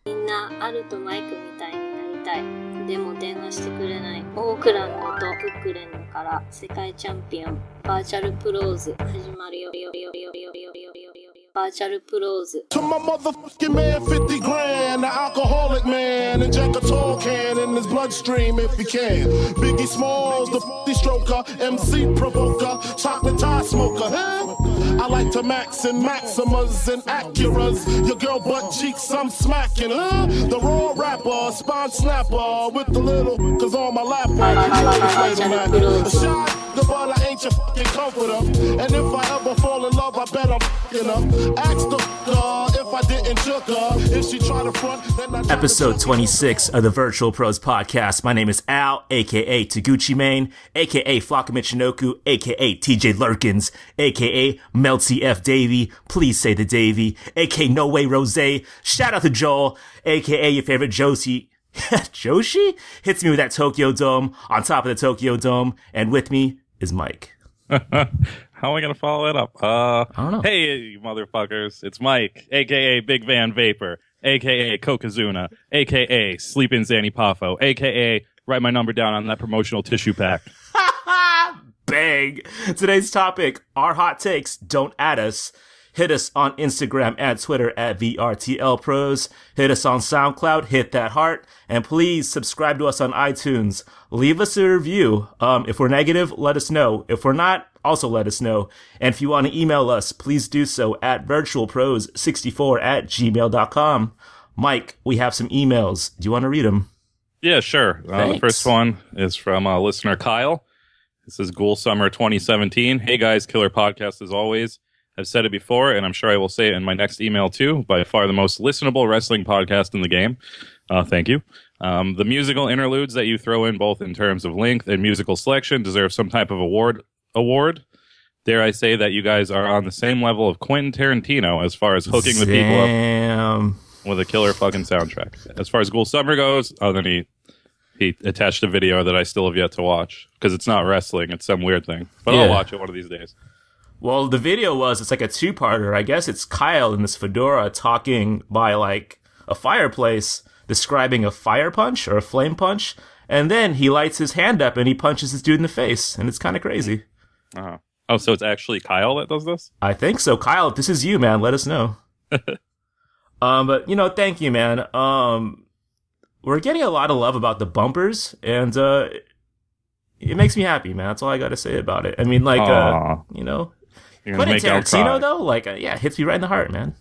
みんなアルとマイクみたいになりたい。でも電話してくれない。オークランドとブックレンドから世界チャンピオンバーチャルプローズ始まるよ。バーチャルプローズ。To my motherfucking man, 50 grand, the alcoholic man, inject a tall can in his bloodstream if he can. Biggie Smalls, the stroker, MC provoker, chocolate tie smoker, huh? I like to max and Maximas and Acuras. Your girl butt cheeks, I'm smacking, huh? The raw rapper, spine snapper with the little, cause on my lap, a shot, but I ain't your fucking comforter. And if I ever fall in love, I bet I'm fucking her. Ask the if I didn't choke her. If she try to front, then I Episode 26 of the Virtual Pros Podcast. My name is Al, a.k.a. Taguchi Mane, a.k.a. Flocka Michinoku, a.k.a. TJ Lurkins, a.k.a. Meltsy F. Davey, please say the Davey, a.k.a. No Way Rose. Shout out to Joel, a.k.a. your favorite Josie. Joshi? Hits me with that Tokyo Dome on top of the Tokyo Dome, and with me is Mike. How am I going to follow that up? I don't know. Hey, you motherfuckers. It's Mike, a.k.a. Big Van Vapor, a.k.a. Kokazuna, a.k.a. Sleep in Zanipafo, a.k.a. Write my number down on that promotional tissue pack. Bang! Today's topic, our hot takes, don't add us. Hit us on Instagram and Twitter at VRTL Pros. Hit us on SoundCloud, hit that heart. And please subscribe to us on iTunes. Leave us a review. If we're negative, let us know. If we're not, also let us know. And if you want to email us, please do so at virtualpros64@gmail.com. Mike, we have some emails. Do you want to read them? Yeah, sure. The first one is from listener Kyle. This is Ghoul Summer 2017. Hey guys, killer podcast as always. I've said it before, and I'm sure I will say it in my next email too. By far the most listenable wrestling podcast in the game. Thank you. The musical interludes that you throw in, both in terms of length and musical selection, deserve some type of award. Dare I say that you guys are on the same level of Quentin Tarantino as far as hooking the people up with a killer fucking soundtrack. As far as Ghoul Summer goes, then he attached a video that I still have yet to watch because it's not wrestling; it's some weird thing. But I'll watch it one of these days. Well, the video it's like a two-parter. I guess it's Kyle in this fedora talking by like a fireplace, describing a fire punch or a flame punch, and then he lights his hand up and he punches this dude in the face, and it's kind of crazy. Uh-huh. Oh, so it's actually Kyle that does this? I think so. Kyle, if this is you, man, let us know. But, thank you, man. We're getting a lot of love about the bumpers, and it makes me happy, man. That's all I got to say about it. I mean, like, Quentin Tarantino, though, it hits me right in the heart, man.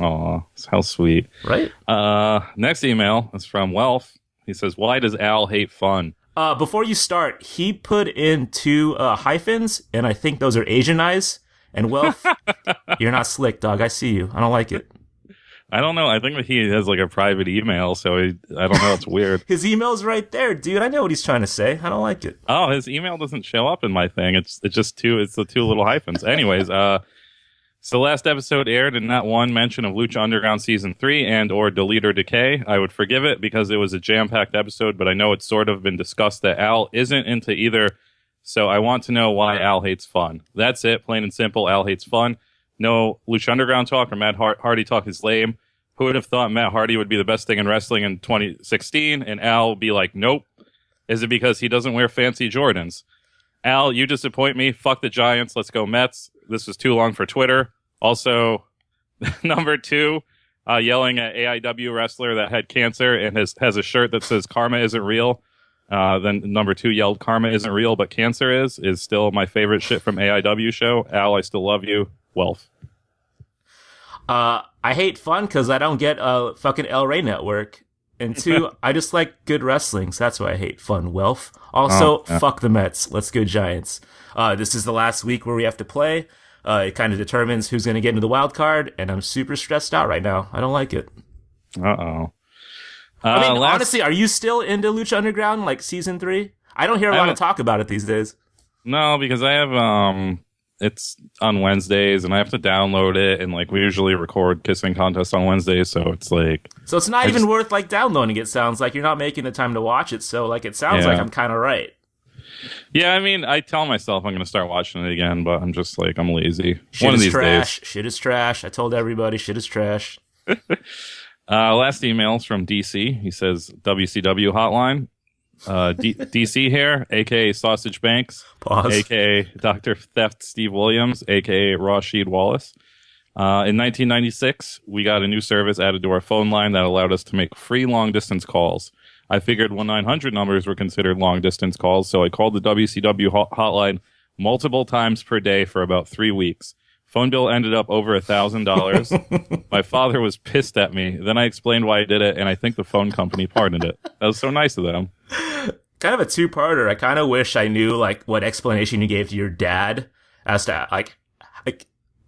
Aw, how sweet. Right? Next email is from Welf. He says, why does Al hate fun? Before you start, he put in two hyphens, and I think those are Asian eyes. And Welf, you're not slick, dog. I see you. I don't like it. I don't know. I think that he has like a private email, so I don't know. It's weird. His email's right there, dude. I know what he's trying to say. I don't like it. Oh, his email doesn't show up in my thing. It's just two. It's the two little hyphens. Anyways, so last episode aired and not one mention of Lucha Underground Season 3 and or Delete or Decay. I would forgive it because it was a jam-packed episode, but I know it's sort of been discussed that Al isn't into either, so I want to know why Al hates fun. That's it. Plain and simple, Al hates fun. No Lucha Underground talk or Matt Hardy talk is lame. Who would have thought Matt Hardy would be the best thing in wrestling in 2016? And Al would be like, nope. Is it because he doesn't wear fancy Jordans? Al, you disappoint me. Fuck the Giants. Let's go Mets. This was too long for Twitter. Also, number 2, yelling at AIW wrestler that had cancer and has a shirt that says karma isn't real. Then number 2 yelled karma isn't real, but cancer is still my favorite shit from AIW show. Al, I still love you. Welf. I hate fun because I don't get a fucking El Rey network. And 2, I just like good wrestling, so that's why I hate fun, Welf. Also, fuck the Mets. Let's go Giants. This is the last week where we have to play. It kind of determines who's going to get into the wild card, and I'm super stressed out right now. I don't like it. Uh-oh. I mean, honestly, are you still into Lucha Underground, like Season 3? I don't hear a lot of talk about it these days. No, because I have, it's on Wednesdays, and I have to download it, and, like, we usually record Kissing Contest on Wednesdays, so it's, like... So it's not even worth, like, downloading it, sounds like. You're not making the time to watch it, so, like, it sounds like I'm kind of right. Yeah, I mean, I tell myself I'm going to start watching it again, but I'm just like, I'm lazy. Shit is trash. Shit is trash. I told everybody shit is trash. Last email's from DC. He says WCW hotline. DC here, aka Sausage Banks, Pause. aka Dr. Theft Steve Williams, aka Rashid Wallace. In 1996, we got a new service added to our phone line that allowed us to make free long-distance calls. I figured 1-900 numbers were considered long-distance calls, so I called the WCW hotline multiple times per day for about 3 weeks. Phone bill ended up over $1,000. My father was pissed at me. Then I explained why I did it, and I think the phone company pardoned it. That was so nice of them. Kind of a two-parter. I kind of wish I knew like what explanation you gave to your dad as to like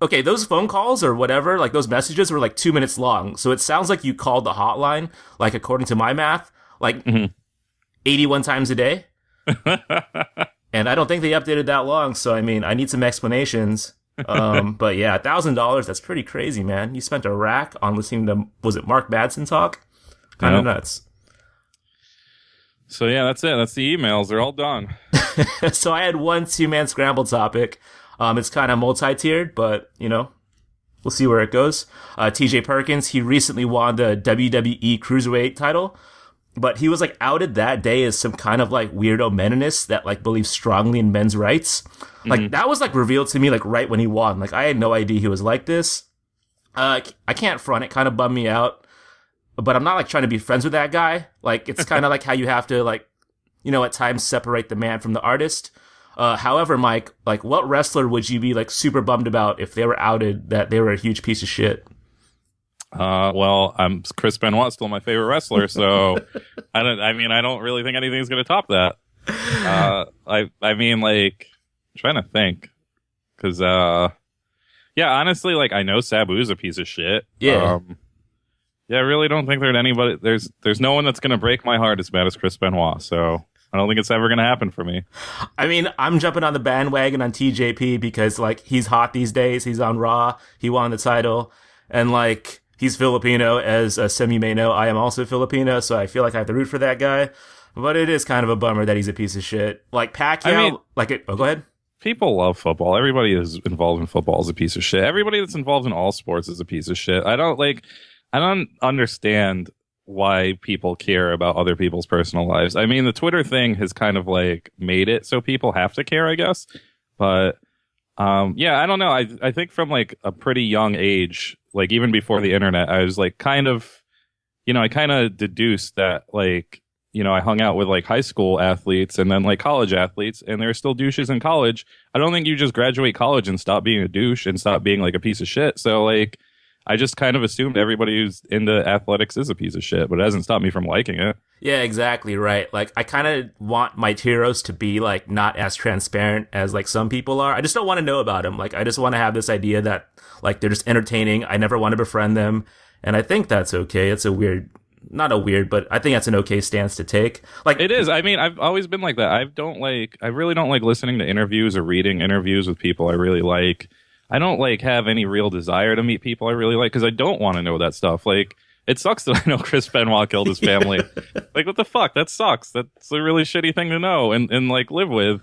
okay, those phone calls or whatever, like those messages were like 2 minutes long. So it sounds like you called the hotline, like according to my math, like 81 times a day. And I don't think they updated that long. So I mean, I need some explanations. But yeah, $1,000, that's pretty crazy, man. You spent a rack on listening to, was it Mark Madsen talk? Kind of nuts. So yeah, that's it. That's the emails. They're all done. So I had one 2-man scramble topic. It's kind of multi-tiered, but you know, we'll see where it goes. TJ Perkins, he recently won the WWE Cruiserweight title, but he was like outed that day as some kind of like weirdo meninist that like believes strongly in men's rights. Like that was like revealed to me like right when he won. Like I had no idea he was like this. I can't front, it kind of bummed me out, but I'm not like trying to be friends with that guy. Like it's kind of like how you have to like, you know, at times separate the man from the artist. However, Mike, like what wrestler would you be like super bummed about if they were outed that they were a huge piece of shit? Well, Chris Benoit, still my favorite wrestler, so I don't really think anything's going to top that. I mean, like, I'm trying to think, because, yeah, honestly, like, I know Sabu's a piece of shit. Yeah. Yeah, I really don't think there's no one that's going to break my heart as bad as Chris Benoit, so I don't think it's ever going to happen for me. I mean, I'm jumping on the bandwagon on TJP because, like, he's hot these days. He's on Raw. He won the title. And, like, he's Filipino, as some you may know. I am also Filipino, so I feel like I have to root for that guy. But it is kind of a bummer that he's a piece of shit. Like, Pacquiao, go ahead. People love football. Everybody who's involved in football is a piece of shit. Everybody that's involved in all sports is a piece of shit. I don't understand why people care about other people's personal lives. I mean, the Twitter thing has kind of like made it so people have to care, I guess. But yeah, I don't know. I think from like a pretty young age, like even before the internet, I was like kind of deduced that like, you know, I hung out with like high school athletes and then like college athletes, and there are still douches in college. I don't think you just graduate college and stop being a douche and stop being like a piece of shit. So like, I just kind of assumed everybody who's into athletics is a piece of shit, but it hasn't stopped me from liking it. Yeah, exactly right. Like, I kind of want my heroes to be, like, not as transparent as, like, some people are. I just don't want to know about them. Like, I just want to have this idea that, like, they're just entertaining. I never want to befriend them. And I think that's okay. It's but I think that's an okay stance to take. Like, it is. I mean, I've always been like that. I really don't like listening to interviews or reading interviews with people I really like. I don't like have any real desire to meet people I really like because I don't want to know that stuff. Like, it sucks that I know Chris Benoit killed his family. Like, what the fuck? That sucks. That's a really shitty thing to know and like live with.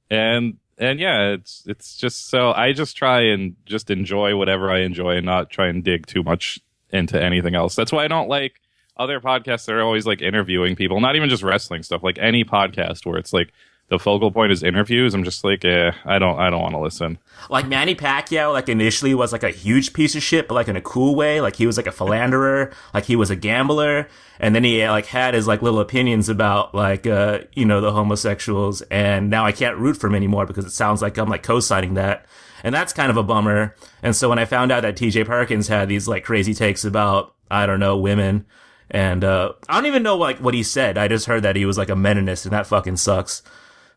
And yeah, it's just so I just try and just enjoy whatever I enjoy and not try and dig too much into anything else. That's why I don't like other podcasts that are always like interviewing people, not even just wrestling stuff, like any podcast where it's like the focal point is interviews. I'm just like, I don't want to listen. Like Manny Pacquiao, like initially was like a huge piece of shit, but like in a cool way. Like he was like a philanderer, like he was a gambler, and then he like had his like little opinions about like you know, the homosexuals, and now I can't root for him anymore because it sounds like I'm like co-signing that, and that's kind of a bummer. And so when I found out that TJ Perkins had these like crazy takes about, I don't know, women, and I don't even know like what he said. I just heard that he was like a meninist, and that fucking sucks.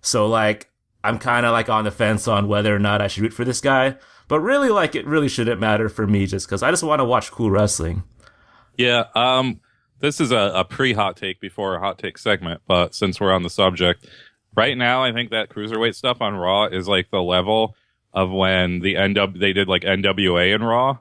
So, like, I'm kind of, like, on the fence on whether or not I should root for this guy. But really, like, it really shouldn't matter for me just because I just want to watch cool wrestling. Yeah, this is a pre-hot take before a hot take segment. But since we're on the subject, right now, I think that Cruiserweight stuff on Raw is, like, the level of when they did, like, NWA in Raw,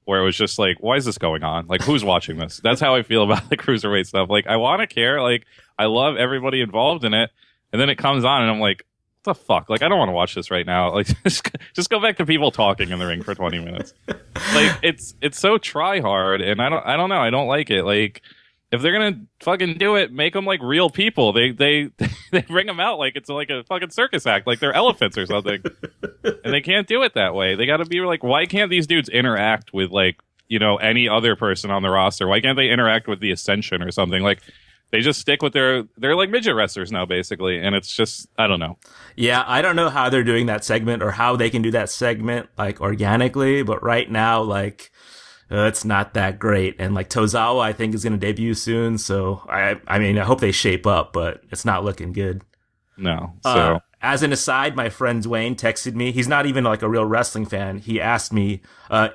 where it was just like, why is this going on? Like, who's watching this? That's how I feel about the Cruiserweight stuff. Like, I want to care. Like, I love everybody involved in it. And then it comes on and I'm like, the fuck? Like, I don't want to watch this right now. Like, just go back to people talking in the ring for 20 minutes. Like, it's so try hard, and I don't know. I don't like it. Like, if they're gonna fucking do it, make them like real people. They bring them out like it's like a fucking circus act, like they're elephants or something. And they can't do it that way. They got to be like, why can't these dudes interact with like, you know, any other person on the roster? Why can't they interact with the Ascension or something? Like, they just stick with they're like midget wrestlers now, basically, and it's just, I don't know. Yeah, I don't know how they're doing that segment or how they can do that segment like organically, but right now, like, it's not that great. And like Tozawa, I think, is going to debut soon, so I mean, I hope they shape up, but it's not looking good. No. So as an aside, my friend Dwayne texted me. He's not even like a real wrestling fan. He asked me,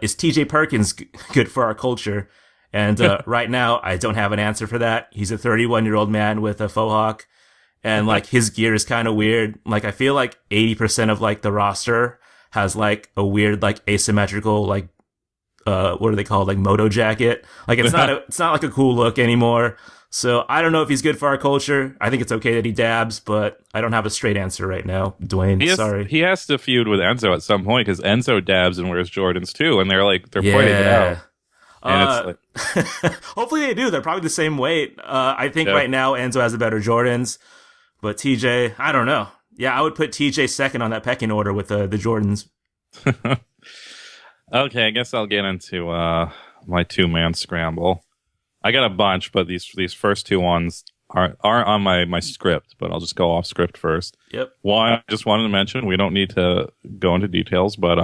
"Is TJ Perkins good for our culture?" And right now, I don't have an answer for that. He's a 31-year-old man with a faux hawk, and like his gear is kind of weird. Like, I feel like 80% of like the roster has like a weird like asymmetrical like what are they called, like moto jacket. Like, it's not like a cool look anymore. So I don't know if he's good for our culture. I think it's okay that he dabs, but I don't have a straight answer right now. Dwayne, sorry. He has to feud with Enzo at some point because Enzo dabs and wears Jordans too, and they're pointing it out. And it's like, hopefully they do. They're probably the same weight. I think right now Enzo has the better Jordans, but TJ, I don't know. Yeah, I would put TJ second on that pecking order with the Jordans. Okay, I guess I'll get into my two-man scramble. I got a bunch, but these first two ones aren't on my script, but I'll just go off script first. Yep. One, I just wanted to mention, we don't need to go into details, but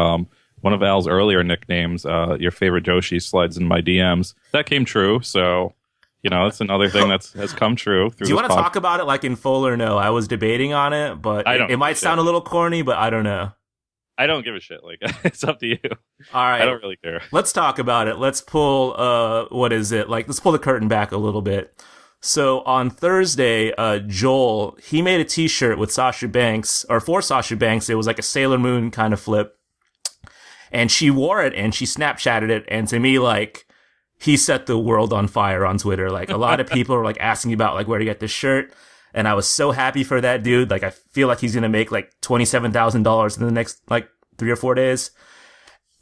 one of Al's earlier nicknames, your favorite Joshi, slides in my DMs. That came true, so, you know, it's another thing that has come true. Do you want to talk about it like in full or no? I was debating on it, but it might sound a little corny, but I don't know. I don't give a shit. Like, it's up to you. All right. I don't really care. Let's talk about it. Let's pull, what is it? Like, let's pull the curtain back a little bit. So on Thursday, Joel, he made a t-shirt with Sasha Banks, or for Sasha Banks. It was like a Sailor Moon kind of flip. And she wore it and she Snapchatted it. And to me, like, he set the world on fire on Twitter. Like, a lot of people were like asking about like where to get this shirt. And I was so happy for that dude. Like, I feel like he's going to make like $27,000 in the next like 3 or 4 days.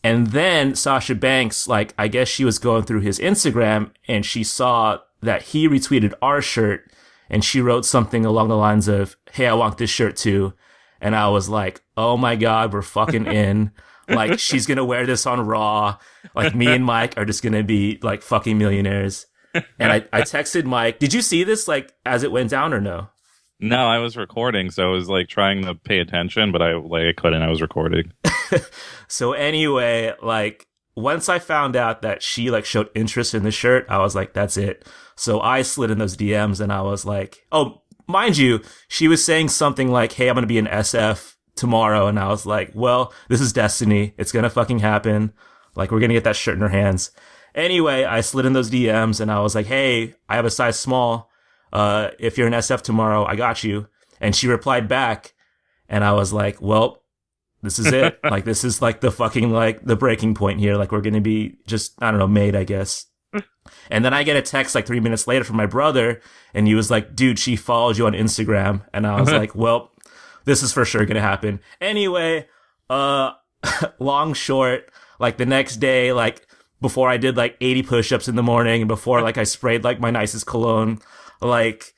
And then Sasha Banks, like, I guess she was going through his Instagram and she saw that he retweeted our shirt and she wrote something along the lines of, "Hey, I want this shirt too." And I was like, oh my God, we're fucking in. Like, she's going to wear this on Raw. Like, me and Mike are just going to be like fucking millionaires. And I texted Mike. Did you see this, like, as it went down or no? No, I was recording, so I was, like, trying to pay attention, but I couldn't. I was recording. So anyway, like, once I found out that she, like, showed interest in the shirt, I was like, that's it. So I slid in those DMs, and I was like, oh, mind you, she was saying something like, "Hey, I'm going to be in SF tomorrow." And I was like, well, this is destiny. It's going to fucking happen. Like, we're going to get that shirt in her hands. Anyway, I slid in those DMs and I was like, "Hey, I have a size small. If you're in SF tomorrow, I got you." And she replied back and I was like, well, this is it. Like, this is like the fucking, like, the breaking point here. Like, we're going to be just, I don't know, made, I guess. And then I get a text like 3 minutes later from my brother and he was like, "Dude, she followed you on Instagram." And I was like, well, this is for sure going to happen. Anyway, long short, like the next day, like, before I did like 80 push-ups in the morning and before like I sprayed like my nicest cologne, like,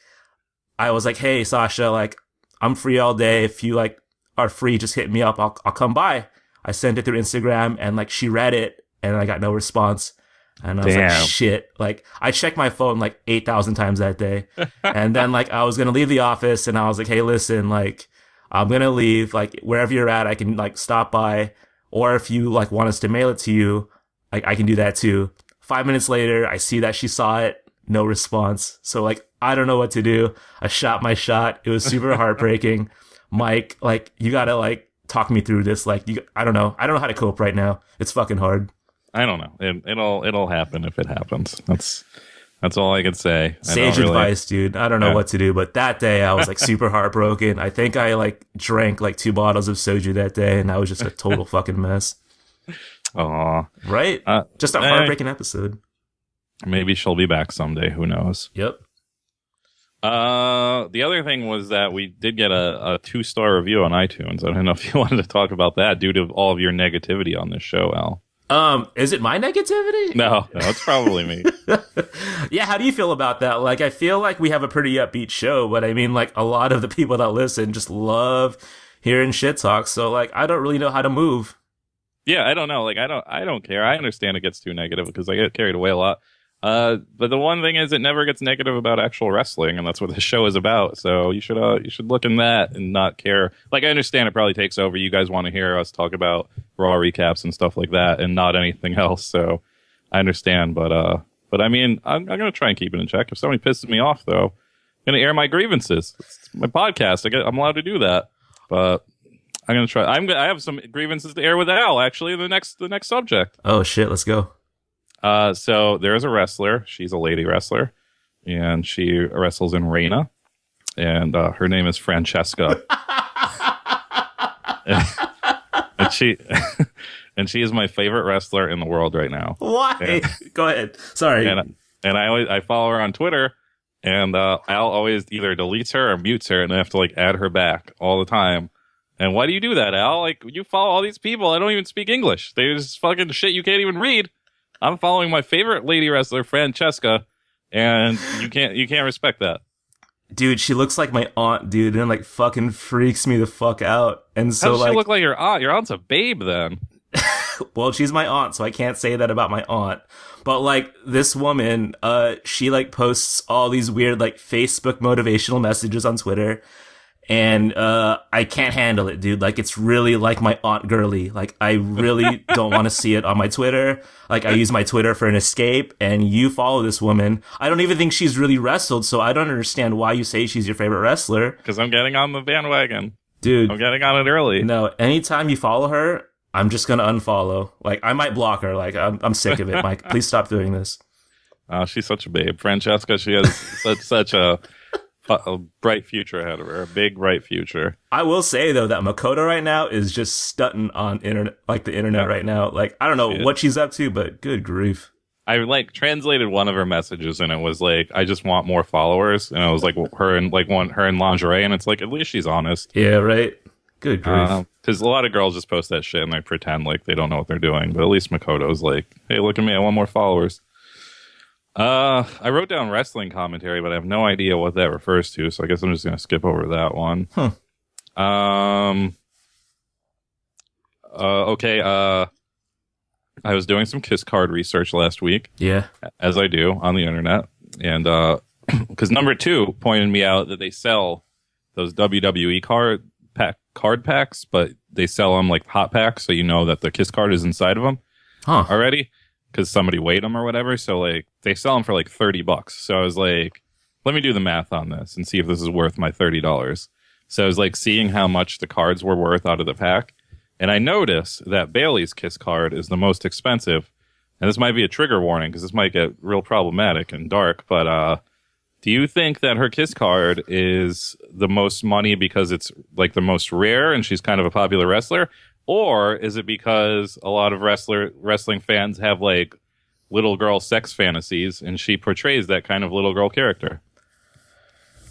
I was like, "Hey, Sasha, like, I'm free all day. If you like are free, just hit me up. I'll come by." I sent it through Instagram and like she read it and I got no response. And I was like, shit. Like, I checked my phone like 8,000 times that day. And then like I was going to leave the office and I was like, "Hey, listen, like, I'm going to leave. Like, wherever you're at, I can like stop by. Or if you like want us to mail it to you, like, I can do that too." 5 minutes later, I see that she saw it. No response. So like, I don't know what to do. I shot my shot. It was super heartbreaking. Mike, like, you gotta like talk me through this. Like, I don't know. I don't know how to cope right now. It's fucking hard. I don't know. It'll happen if it happens. That's all I could say. Sage advice, dude. I don't know what to do, but that day I was like super heartbroken. I think I like drank like 2 bottles of soju that day and I was just a total fucking mess. Aw. Right? Just a heartbreaking episode. Maybe she'll be back someday. Who knows? Yep. The other thing was that we did get a 2-star review on iTunes. I don't know if you wanted to talk about that due to all of your negativity on this show, Al. Is it my negativity? No, it's probably me. Yeah, how do you feel about that? Like, I feel like we have a pretty upbeat show, but I mean, like, a lot of the people that listen just love hearing shit talk. So, like, I don't really know how to move. Yeah, I don't know. Like, I don't care. I understand it gets too negative because I get carried away a lot. But the one thing is, it never gets negative about actual wrestling, and that's what the show is about. So you should look in that and not care. Like, I understand it probably takes over. You guys want to hear us talk about Raw recaps and stuff like that, and not anything else. So I understand, but I mean, I'm gonna try and keep it in check. If somebody pisses me off, though, I'm gonna air my grievances. It's my podcast. I'm allowed to do that, but I'm gonna try. I have some grievances to air with Al. Actually, the next subject. Oh shit, let's go. So there is a wrestler. She's a lady wrestler, and she wrestles in Reina, and her name is Francesca. and she is my favorite wrestler in the world right now. Why? And, go ahead. Sorry. And I follow her on Twitter, and Al always either deletes her or mutes her, and I have to like add her back all the time. And why do you do that, Al? Like, you follow all these people. I don't even speak English. There's fucking shit you can't even read. I'm following my favorite lady wrestler, Francesca, and you can't respect that. Dude, she looks like my aunt, dude, and like fucking freaks me the fuck out. And so, how does like, she look like your aunt? Your aunt's a babe, then. well, she's my aunt, so I can't say that about my aunt. But like, this woman, she like posts all these weird like Facebook motivational messages on Twitter. And I can't handle it, dude. Like, it's really like my Aunt Girly. Like, I really don't want to see it on my Twitter. Like, I use my Twitter for an escape, and you follow this woman. I don't even think she's really wrestled, so I don't understand why you say she's your favorite wrestler. Because I'm getting on the bandwagon. Dude. I'm getting on it early. No, anytime you follow her, I'm just going to unfollow. Like, I might block her. Like, I'm sick of it, Mike. Please stop doing this. Oh, she's such a babe. Francesca, she has such a bright future ahead of her, a big bright future. I will say though that Makoto right now is just stunting on the internet right now. Like, I don't know what she's up to, but good grief. I like translated one of her messages, and it was like, "I just want more followers," and it was like her in lingerie, and it's like, at least she's honest. Yeah, right. Good grief. Because a lot of girls just post that shit and they pretend like they don't know what they're doing, but at least Makoto's like, "Hey, look at me! I want more followers." I wrote down wrestling commentary, but I have no idea what that refers to, so I guess I'm just going to skip over that one. Huh. Okay, I was doing some Kiss card research last week. Yeah. As I do on the internet. And, because number 2 pointed me out that they sell those WWE card packs, but they sell them like hot packs, so you know that the Kiss card is inside of them already. Because somebody weighed them or whatever, so like they sell them for like $30. So I was like, let me do the math on this and see if this is worth my $30. So I was like seeing how much the cards were worth out of the pack, and I noticed that Bailey's Kiss card is the most expensive. And this might be a trigger warning because this might get real problematic and dark. But do you think that her Kiss card is the most money because it's like the most rare and she's kind of a popular wrestler? Or is it because a lot of wrestling fans have like little girl sex fantasies and she portrays that kind of little girl character?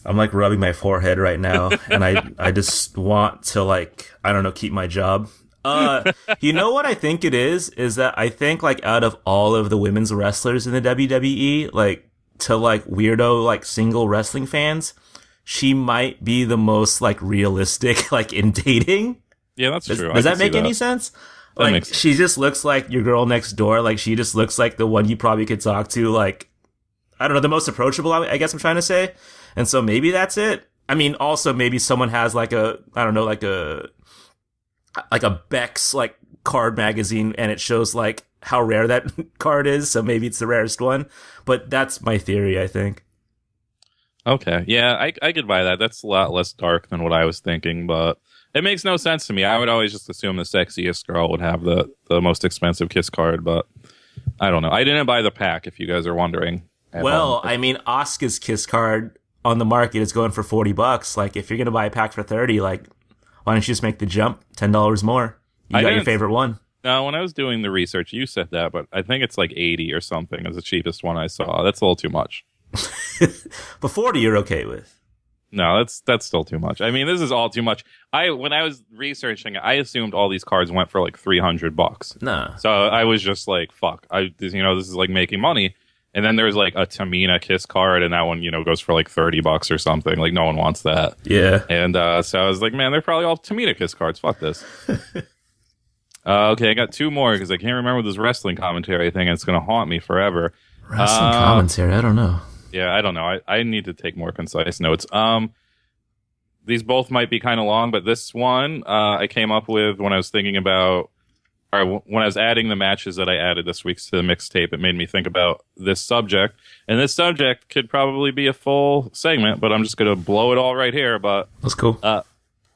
I'm like rubbing my forehead right now, and I just want to, like, I don't know, keep my job. You know what I think it is that I think like out of all of the women's wrestlers in the WWE, like to like weirdo like single wrestling fans, she might be the most like realistic like in dating. Yeah, that's true. Does that make any sense? Like, she just looks like your girl next door. Like, she just looks like the one you probably could talk to. Like, I don't know, the most approachable, I guess I'm trying to say. And so maybe that's it. I mean, also maybe someone has like a, I don't know, like a Beck's like card magazine, and it shows like how rare that card is. So maybe it's the rarest one. But that's my theory, I think. Okay. Yeah, I could buy that. That's a lot less dark than what I was thinking, but it makes no sense to me. I would always just assume the sexiest girl would have the most expensive Kiss card, but I don't know. I didn't buy the pack, if you guys are wondering. Well, I mean, Asuka's Kiss card on the market is going for $40. Like, if you're going to buy a pack for $30, like, why don't you just make the jump $10 more? You got your favorite one. No, when I was doing the research, you said that, but I think it's like $80 or something is the cheapest one I saw. That's a little too much. But 40 you're okay with. No, that's still too much. I mean, this is all too much. When I was researching it, I assumed all these cards went for like $300. Nah. So I was just like, fuck. This is like making money. And then there's like a Tamina Kiss card, and that one, goes for like $30 or something. Like, no one wants that. Yeah. And so I was like, man, they're probably all Tamina Kiss cards. Fuck this. Okay, I got two more because I can't remember this wrestling commentary thing. And it's going to haunt me forever. Wrestling commentary, I don't know. Yeah, I don't know. I need to take more concise notes. These both might be kind of long, but this one I came up with when I was thinking about, or when I was adding the matches that I added this week to the mixtape. It made me think about this subject, and this subject could probably be a full segment, but I'm just going to blow it all right here. But that's cool.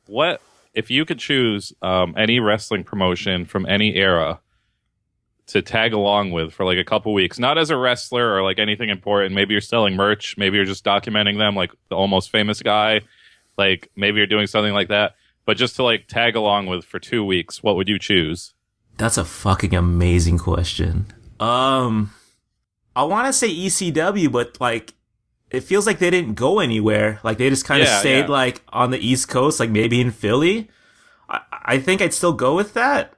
What if you could choose any wrestling promotion from any era to tag along with for like a couple weeks, not as a wrestler or like anything important. Maybe you're selling merch. Maybe you're just documenting them, like the Almost Famous guy. Like maybe you're doing something like that, but just to like tag along with for 2 weeks, what would you choose? That's a fucking amazing question. I want to say ECW, but like it feels like they didn't go anywhere. Like they just kind of stayed like on the East Coast, like maybe in Philly. I think I'd still go with that.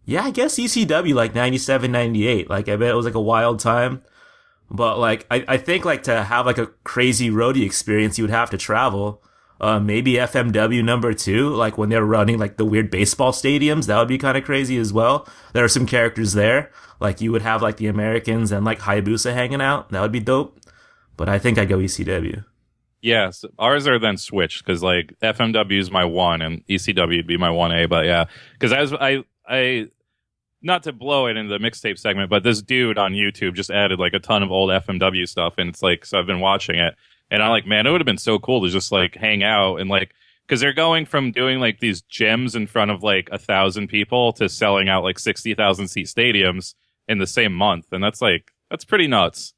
Yeah, I guess ECW, like 97, 98. Like, I bet it was like a wild time. But like, I think like to have like a crazy roadie experience, you would have to travel. Maybe FMW #2, like when they're running like the weird baseball stadiums, that would be kind of crazy as well. There are some characters there. Like you would have like the Americans and like Hayabusa hanging out. That would be dope. But I think I'd go ECW. Yes, ours are then switched because like FMW is my 1 and ECW would be my 1A. But yeah, because I not to blow it into the mixtape segment, but this dude on YouTube just added like a ton of old FMW stuff, and it's like, so I've been watching it, and I'm like, man, it would have been so cool to just like hang out and like, because they're going from doing like these gyms in front of like 1,000 people to selling out like 60,000 seat stadiums in the same month, and that's pretty nuts.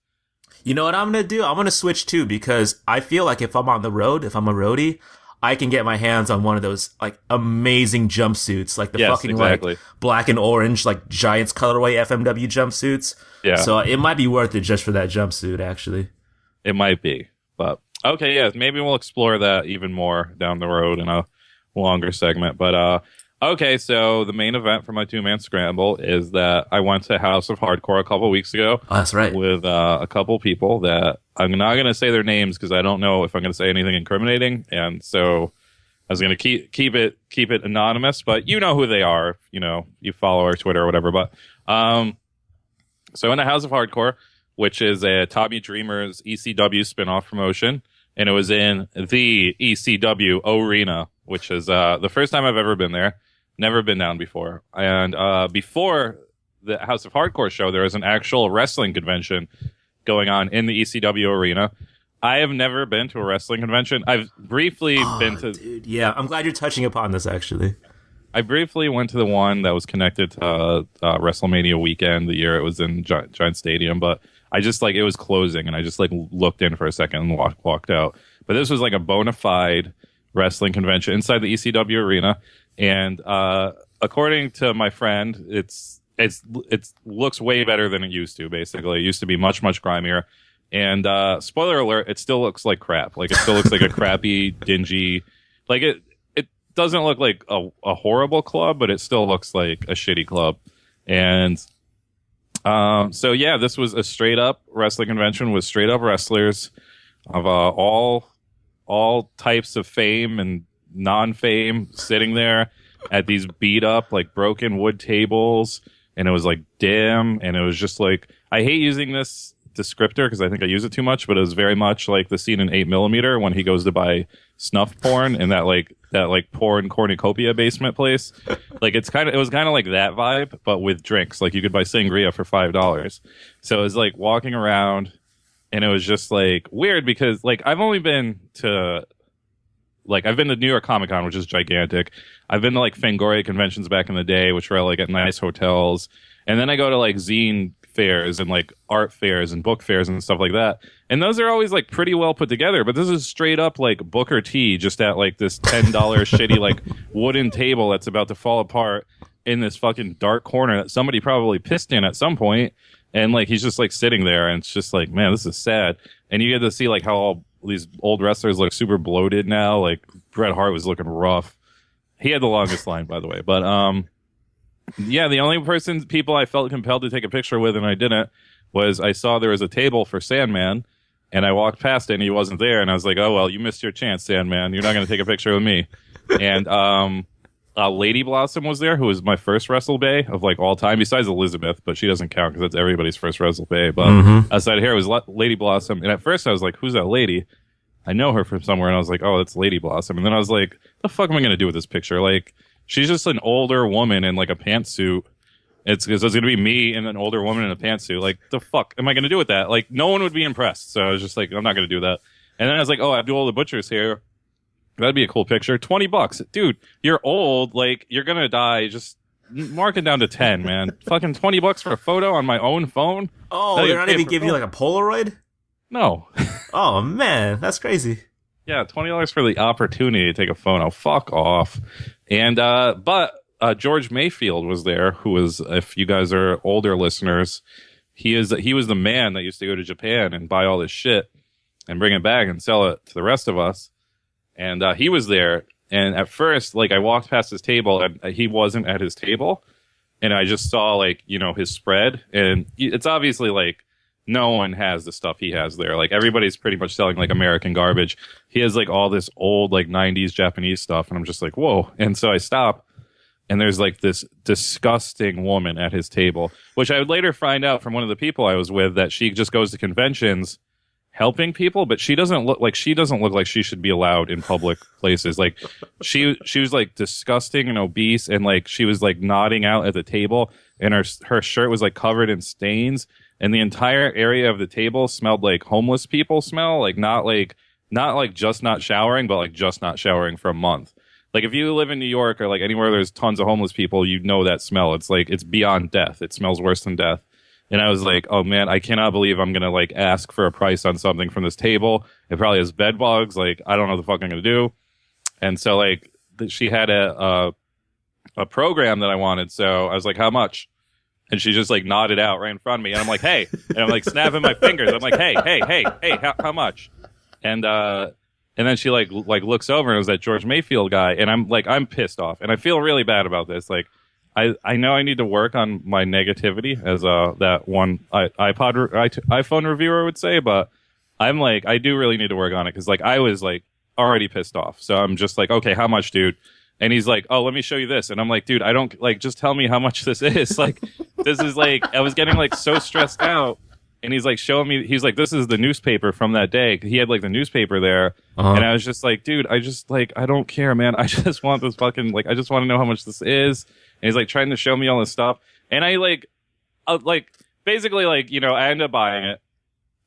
You know what I'm gonna do? I'm gonna switch too, because I feel like if I'm on the road, if I'm a roadie, I can get my hands on one of those like amazing jumpsuits, like the like black and orange, like Giants colorway FMW jumpsuits. Yeah. So it might be worth it just for that jumpsuit, actually. It might be, but okay, yeah, maybe we'll explore that even more down the road in a longer segment. But okay, so the main event for my 2-man scramble is that I went to House of Hardcore a couple weeks ago. Oh, that's right. With a couple people that I'm not going to say their names because I don't know if I'm going to say anything incriminating, and so I was going to keep it anonymous. But you know who they are, you follow our Twitter or whatever. But so in the House of Hardcore, which is a Tommy Dreamer's ECW spinoff promotion, and it was in the ECW arena, which is the first time I've ever been there. Never been down before. And before the House of Hardcore show, there was an actual wrestling convention going on in the ECW arena. I have never been to a wrestling convention. I've briefly been to... Dude, yeah, I'm glad you're touching upon this, actually. I briefly went to the one that was connected to WrestleMania weekend, the year it was in Giant Stadium, but I just, like, it was closing, and I just, like, looked in for a second and walked out. But this was, like, a bona fide wrestling convention inside the ECW arena. And according to my friend, it looks way better than it used to. Basically, it used to be much grimier. And spoiler alert, it still looks like crap. Like it still looks like a crappy, dingy. Like it doesn't look like a horrible club, but it still looks like a shitty club. And so yeah, this was a straight up wrestling convention with straight up wrestlers of all types of fame and non-fame sitting there at these beat up like broken wood tables, and it was like dim, and it was just like, I hate using this descriptor because I think I use it too much, but it was very much like the scene in 8mm when he goes to buy snuff porn in that porn cornucopia basement place. Like it was kind of like that vibe, but with drinks. Like you could buy sangria for $5. So it was like walking around, and it was just like weird because like I've been to New York Comic Con, which is gigantic. I've been to like Fangoria conventions back in the day, which were like at nice hotels. And then I go to like zine fairs and like art fairs and book fairs and stuff like that. And those are always like pretty well put together. But this is straight up like Booker T just at like this $10 shitty like wooden table that's about to fall apart in this fucking dark corner that somebody probably pissed in at some point. And like he's just like sitting there, and it's just like, man, this is sad. And you get to see like how all these old wrestlers look super bloated now. Like Bret Hart was looking rough. He had the longest line, by the way. But yeah, the only people I felt compelled to take a picture with, and I didn't, was I saw there was a table for Sandman, and I walked past it, and he wasn't there, and I was like, oh well, you missed your chance, Sandman. You're not going to take a picture with me. And Lady Blossom was there, who was my first Wrestle Bay of like all time, besides Elizabeth, but she doesn't count because that's everybody's first Wrestle Bay. But outside here, it was Lady Blossom, and at first I was like, who's that lady? I know her from somewhere, and I was like, oh, that's Lady Blossom. And then I was like, the fuck am I going to do with this picture? Like, she's just an older woman in like a pantsuit. It's going to be me and an older woman in a pantsuit. Like, the fuck am I going to do with that? Like, no one would be impressed. So I was just like, I'm not going to do that. And then I was like, oh, Abdul the Butcher's here. That'd be a cool picture. $20. Dude, you're old. Like, you're going to die. Just mark it down to 10, man. Fucking $20 for a photo on my own phone? Oh, they're not even giving you like a Polaroid? No. Oh, man. That's crazy. Yeah, $20 for the opportunity to take a photo. Fuck off. And, but George Mayfield was there, who was, if you guys are older listeners, he was the man that used to go to Japan and buy all this shit and bring it back and sell it to the rest of us. And he was there, and at first, like, I walked past his table, and he wasn't at his table, and I just saw, like, you know, his spread, and it's obviously, like, no one has the stuff he has there. Like, everybody's pretty much selling, like, American garbage. He has, like, all this old, like, 90s Japanese stuff, and I'm just like, whoa. And so I stop, and there's, like, this disgusting woman at his table, which I would later find out from one of the people I was with that she just goes to conventions helping people, but she doesn't look like she should be allowed in public places. Like she was like disgusting and obese, and like she was like nodding out at the table, and her shirt was like covered in stains, and the entire area of the table smelled like homeless people smell, like not like just not showering, but like just not showering for a month. Like if you live in New York or like anywhere there's tons of homeless people, you know that smell. It's like it's beyond death. It smells worse than death. And I was like, oh man, I cannot believe I'm going to like ask for a price on something from this table. It probably has bed bugs. Like, I don't know what the fuck I'm going to do. And so like she had a program that I wanted. So I was like, how much? And she just like nodded out right in front of me. And I'm like, hey, and I'm like snapping my fingers. I'm like, hey, how much? And then she like looks over, and it was that George Mayfield guy. And I'm pissed off, and I feel really bad about this. Like, I know I need to work on my negativity, as that one iPhone reviewer would say, but I'm like, I do really need to work on it, because like I was like already pissed off. So I'm just like, okay, how much, dude? And he's like, oh, let me show you this. And I'm like, dude, I don't like, just tell me how much this is. Like, this is like, I was getting like so stressed out. And he's like showing me, he's like, this is the newspaper from that day. He had like the newspaper there. And I was just like, dude, I just like, I don't care, man. I just want this fucking, like, I just want to know how much this is. And he's like trying to show me all this stuff. And I like basically like, you know, I end up buying it.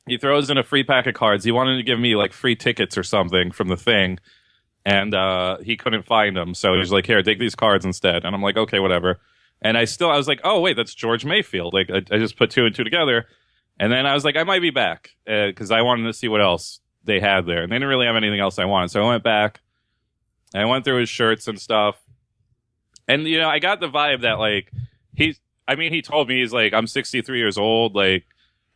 He throws in a free pack of cards. He wanted to give me like free tickets or something from the thing. And he couldn't find them. So he's like, here, take these cards instead. And I'm like, okay, whatever. And I was like, oh, wait, that's George Mayfield. Like, I just put two and two together. And then I was like, I might be back, because I wanted to see what else they had there. And they didn't really have anything else I wanted. So I went back. And I went through his shirts and stuff. And, you know, I got the vibe that, like, he told me, he's like, I'm 63 years old. Like,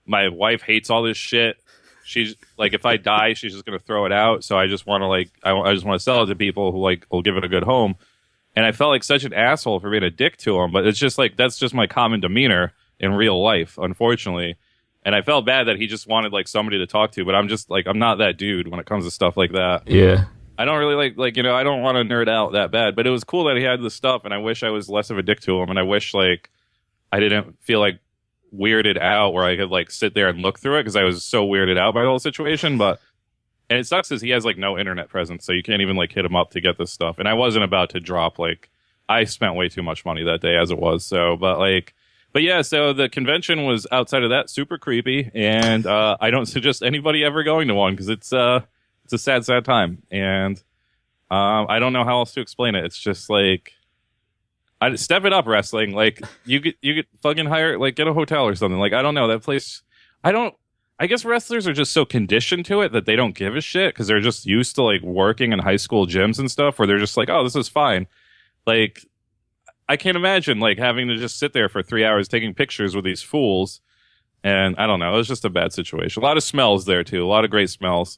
my wife hates all this shit. She's, like, if I die, she's just going to throw it out. So I just want to, like, I just want to sell it to people who, like, will give it a good home. And I felt like such an asshole for being a dick to him. But it's just, like, that's just my common demeanor in real life, unfortunately. And I felt bad that he just wanted, like, somebody to talk to. But I'm just, like, I'm not that dude when it comes to stuff like that. Yeah. I don't really like, you know, I don't want to nerd out that bad. But it was cool that he had this stuff. And I wish I was less of a dick to him. And I wish, like, I didn't feel, like, weirded out where I could, like, sit there and look through it. Because I was so weirded out by the whole situation. And it sucks because he has, like, no internet presence. So you can't even, like, hit him up to get this stuff. And I wasn't about to drop, like, I spent way too much money that day as it was. So, But yeah, so the convention was, outside of that, super creepy, and I don't suggest anybody ever going to one, because it's a sad, sad time, and I don't know how else to explain it. It's just like, step it up, wrestling. Like, you get fucking hire, like, get a hotel or something. Like, I don't know, that place. I guess wrestlers are just so conditioned to it that they don't give a shit, because they're just used to, like, working in high school gyms and stuff, where they're just like, oh, this is fine. Like, I can't imagine, like, having to just sit there for 3 hours taking pictures with these fools And I don't know, it was just a bad situation. A lot of smells there too. A lot of great smells.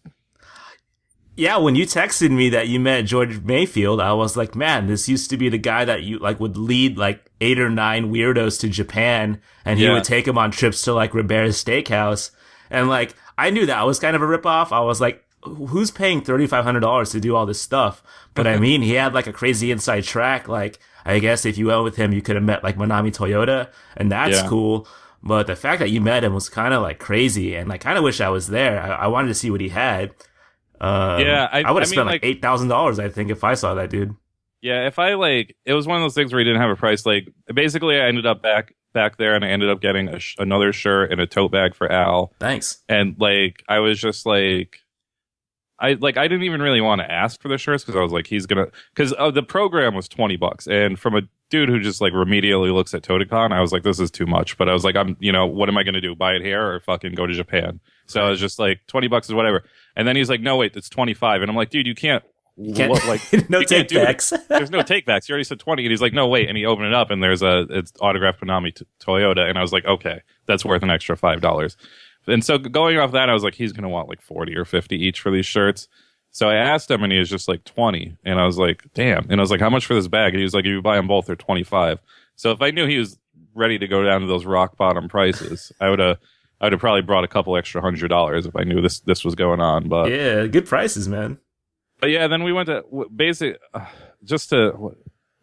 Yeah, when you texted me that you met George Mayfield, I was like, man, this used to be the guy that you like would lead like 8 or 9 weirdos to Japan, and he would take them on trips to like Ribera's Steakhouse. And like, I knew that was kind of a ripoff. I was like, who's paying $3,500 to do all this stuff? But I mean, he had like a crazy inside track. Like, I guess if you went with him, you could have met like Manami Toyota, and that's cool. But the fact that you met him was kind of like crazy, and I kind of wish I was there. I wanted to see what he had. I would have spent like $8,000, I think, if I saw that dude. Yeah, if I like, it was one of those things where he didn't have a price. Like, basically, I ended up back there, and I ended up getting another shirt and a tote bag for Al. Thanks. And like, I was just like, I didn't even really want to ask for the shirts because I was like, because the program was $20, and from a dude who just like remedially looks at Totocon, I was like, this is too much. But I was like, what am I going to do? Buy it here or fucking go to Japan? So I was just like, $20 is whatever. And then he's like, no, wait, it's 25. And I'm like, dude, you can't no take backs. There's no take backs. You already said 20. And he's like, no, wait. And he opened it up, and there's it's autographed Konami Toyota. And I was like, okay, that's worth an extra $5. And so going off that, I was like, he's going to want like 40 or 50 each for these shirts. So I asked him, and he was just like 20. And I was like, damn. And I was like, how much for this bag? And he was like, if you buy them both, they're 25. So if I knew he was ready to go down to those rock bottom prices, I would have probably brought a couple extra $100 if I knew this was going on. But yeah, good prices, man. But yeah, then we went to I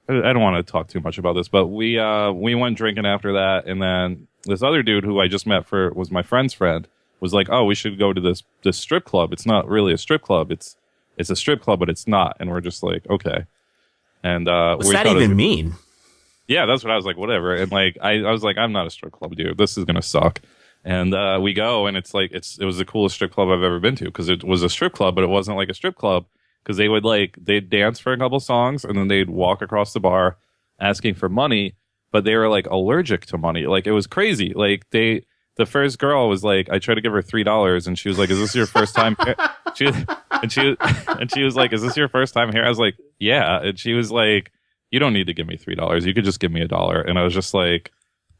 don't want to talk too much about this, but we went drinking after that, and then this other dude who I just met was my friend's friend was like, oh, we should go to this strip club. It's not really a strip club. It's a strip club, but it's not. And we're just like, okay. And what's that even mean? Yeah, that's what I was like, whatever. And like I was like, I'm not a strip club dude. This is gonna suck. And we go, and it's like it was the coolest strip club I've ever been to, because it was a strip club, but it wasn't like a strip club, because they'd dance for a couple songs, and then they'd walk across the bar asking for money, but they were like allergic to money. Like, it was crazy. Like, the first girl was like, I tried to give her $3, and she was like, is this your first time here? She was like, is this your first time here? I was like, yeah. And she was like, you don't need to give me $3. You could just give me $1. And I was just like,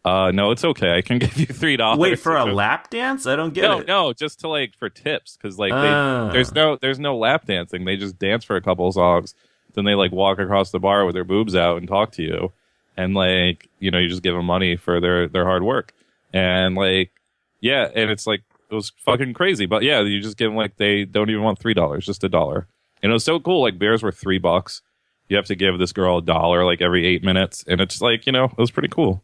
no, it's okay. I can give you $3. Wait, for a lap dance? I don't get it. No, just to like for tips, because like there's no lap dancing. They just dance for a couple of songs, then they like walk across the bar with their boobs out and talk to you, and like you just give them money for their hard work, and like and it's like it was fucking crazy. But yeah, you just give them like they don't even want $3, just $1, and it was so cool. Like beers were $3. You have to give this girl $1 like every 8 minutes, and it's like it was pretty cool.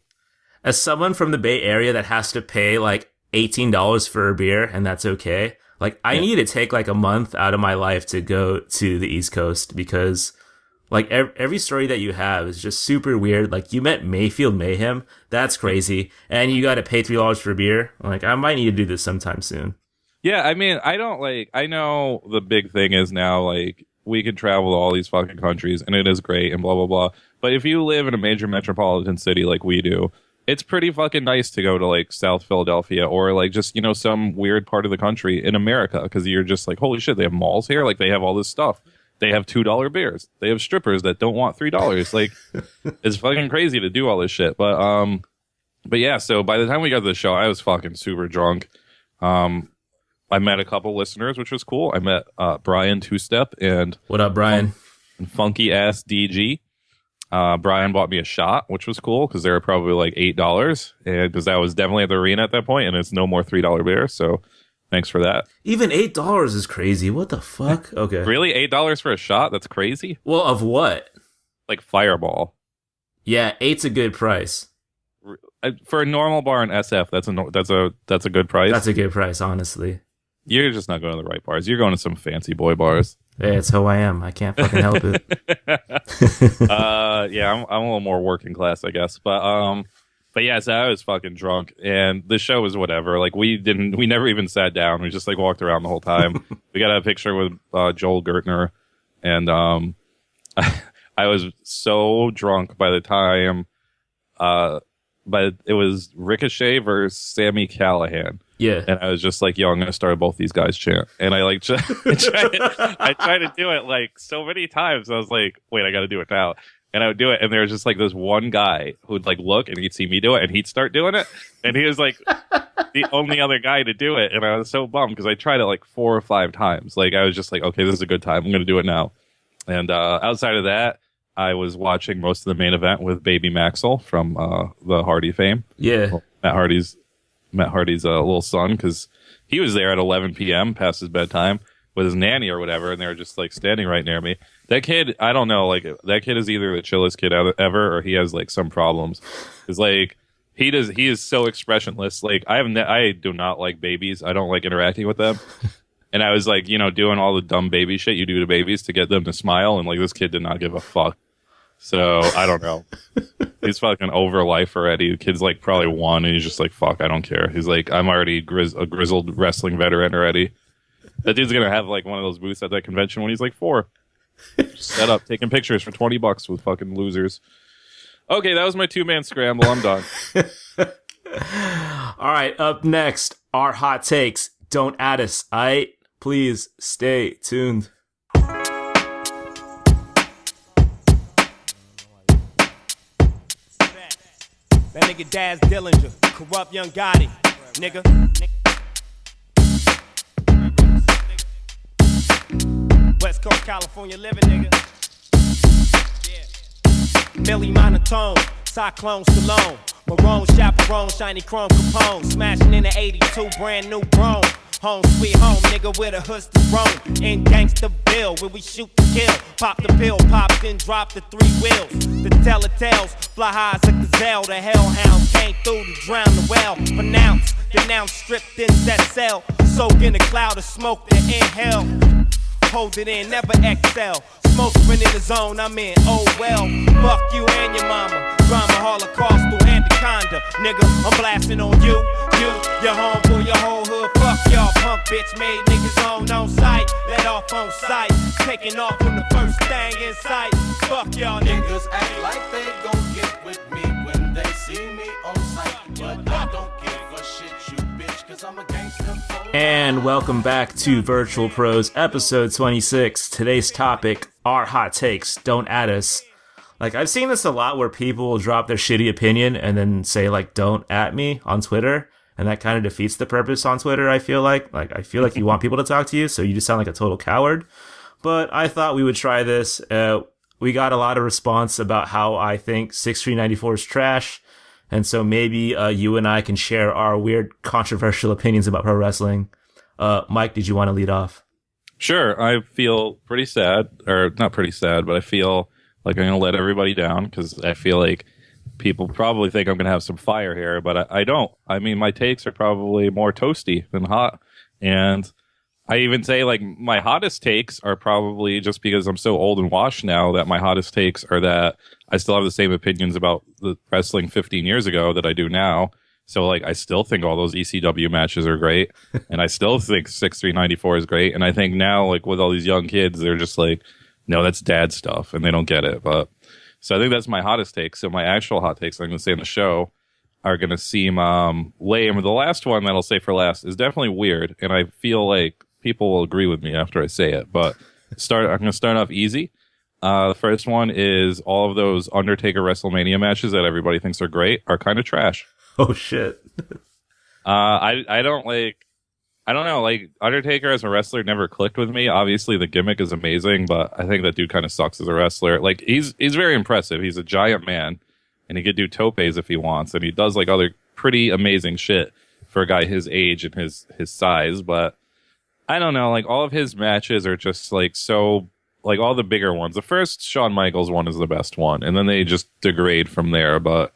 As someone from the Bay Area that has to pay like $18 for a beer, and that's okay, like I need to take like a month out of my life to go to the East Coast, because like every story that you have is just super weird. Like, you met Mayfield Mayhem, that's crazy, and you got to pay $3 for a beer. Like, I might need to do this sometime soon. Yeah, I mean, I know the big thing is now like we can travel to all these fucking countries, and it is great and blah blah blah. But if you live in a major metropolitan city like we do, it's pretty fucking nice to go to like South Philadelphia, or like just, some weird part of the country in America, because you're just like, holy shit, they have malls here. Like, they have all this stuff. They have $2 beers. They have strippers that don't want $3. Like, it's fucking crazy to do all this shit. But yeah, so by the time we got to the show, I was fucking super drunk. I met a couple listeners, which was cool. I met Brian Two Step and what up, Brian? Funky Ass DG. Brian bought me a shot, which was cool, because they were probably like $8, and because I was definitely at the arena at that point, and it's no more $3 beer. So thanks for that. Even $8 is crazy. What the fuck? Okay, really, $8 for a shot? That's crazy. Well, of what? Like Fireball. Yeah, $8's a good price for a normal bar in SF. That's a good price. That's a good price, honestly. You're just not going to the right bars. You're going to some fancy boy bars. Yeah, it's who I am. I can't fucking help it. Yeah, I'm a little more working class, I guess. But yeah, so I was fucking drunk, and the show was whatever. Like, we never even sat down. We just like walked around the whole time. We got a picture with Joel Gertner, and I was so drunk by the time, but it was Ricochet versus Sami Callihan. Yeah. And I was just like, yo, I'm going to start both these guys chant. And I like, I tried to do it like so many times. I was like, wait, I got to do it now. And I would do it, and there was just like this one guy who'd like look, and he'd see me do it, and he'd start doing it, and he was like the only other guy to do it, and I was so bummed because I tried it like 4 or 5 times. Like I was just like, okay, this is a good time. I'm going to do it now. And outside of that, I was watching most of the main event with Baby Maxwell from the Hardy fame. Yeah, well, Matt Hardy's little son, because he was there at 11 p.m. past his bedtime with his nanny or whatever, and they were just like standing right near me. That kid, I don't know, like that kid is either the chillest kid ever, or he has like some problems. Because like he is so expressionless. Like I do not like babies. I don't like interacting with them. And I was like, doing all the dumb baby shit you do to babies to get them to smile, and like this kid did not give a fuck. So I don't know. He's fucking over life already. The kid's like probably 1, and he's just like, fuck, I don't care. He's like, I'm already a grizzled wrestling veteran already. That dude's gonna have like one of those booths at that convention when he's like 4. Set up, taking pictures for $20 with fucking losers. Okay, that was my 2-man scramble. I'm done. All right, up next, our hot takes. Don't add us. Please stay tuned. That nigga Daz Dillinger, corrupt young Gotti, nigga. West Coast, California living, nigga. Yeah. Millie monotone, Cyclone Stallone, Marone, chaperone, shiny chrome Capone, smashing in the 82, brand new Brougham. Home sweet home, nigga, where the hoods to roam. In gangsta bill, where we shoot to kill. Pop the pill, pop, then drop the 3 wheels. The telltales, fly high as a gazelle. The hellhounds came through to drown the well. Pronounce, denounce, stripped in that cell. Soak in a cloud of smoke, then inhale. Hold it in, never exhale. Smoke sprint in the zone, I'm in, oh well. Fuck you and your mama. Drama, Holocaust, through Anaconda. Nigga, I'm blasting on you, your home for your whole hood. Fuck y'all, punk bitch made niggas on sight. Let off on sight. Taking off on the first thing in sight. Fuck y'all niggas Act like they gon' get with me when they see me on sight. But I don't give a shit, you bitch, cause I'm a gangster. And welcome back to Virtual Pros, episode 26. Today's topic, our hot takes. Don't add us. Like, I've seen this a lot where people will drop their shitty opinion and then say, like, don't at me on Twitter. And that kind of defeats the purpose on Twitter, I feel like. Like, I feel like you want people to talk to you, so you just sound like a total coward. But I thought we would try this. We got a lot of response about how I think 6394 is trash. And so maybe you and I can share our weird, controversial opinions about pro wrestling. Mike, did you want to lead off? Sure. I feel pretty sad, or not pretty sad, but I feel like I'm going to let everybody down because I feel like people probably think I'm going to have some fire here, but I don't. I mean, my takes are probably more toasty than hot. And I even say, like, my hottest takes are probably just because I'm so old and washed now that my hottest takes are that I still have the same opinions about the wrestling 15 years ago that I do now. So, like, I still think all those ECW matches are great. And I still think 6394 is great. And I think now, like, with all these young kids, they're just like, no, that's dad stuff. And they don't get it. But so I think that's my hottest take. So my actual hot takes I'm going to say in the show are going to seem lame. The last one that I'll say for last is definitely weird. And I feel like people will agree with me after I say it. But I'm going to start off easy. The first one is all of those Undertaker WrestleMania matches that everybody thinks are great are kind of trash. Oh, shit. I don't know, like, Undertaker as a wrestler never clicked with me. Obviously, the gimmick is amazing, but I think that dude kind of sucks as a wrestler. Like, he's very impressive. He's a giant man, and he could do topes if he wants, and he does, like, other pretty amazing shit for a guy his age and his size, but I don't know, like, all of his matches are just, like, so, like, all the bigger ones. The first Shawn Michaels one is the best one, and then they just degrade from there, but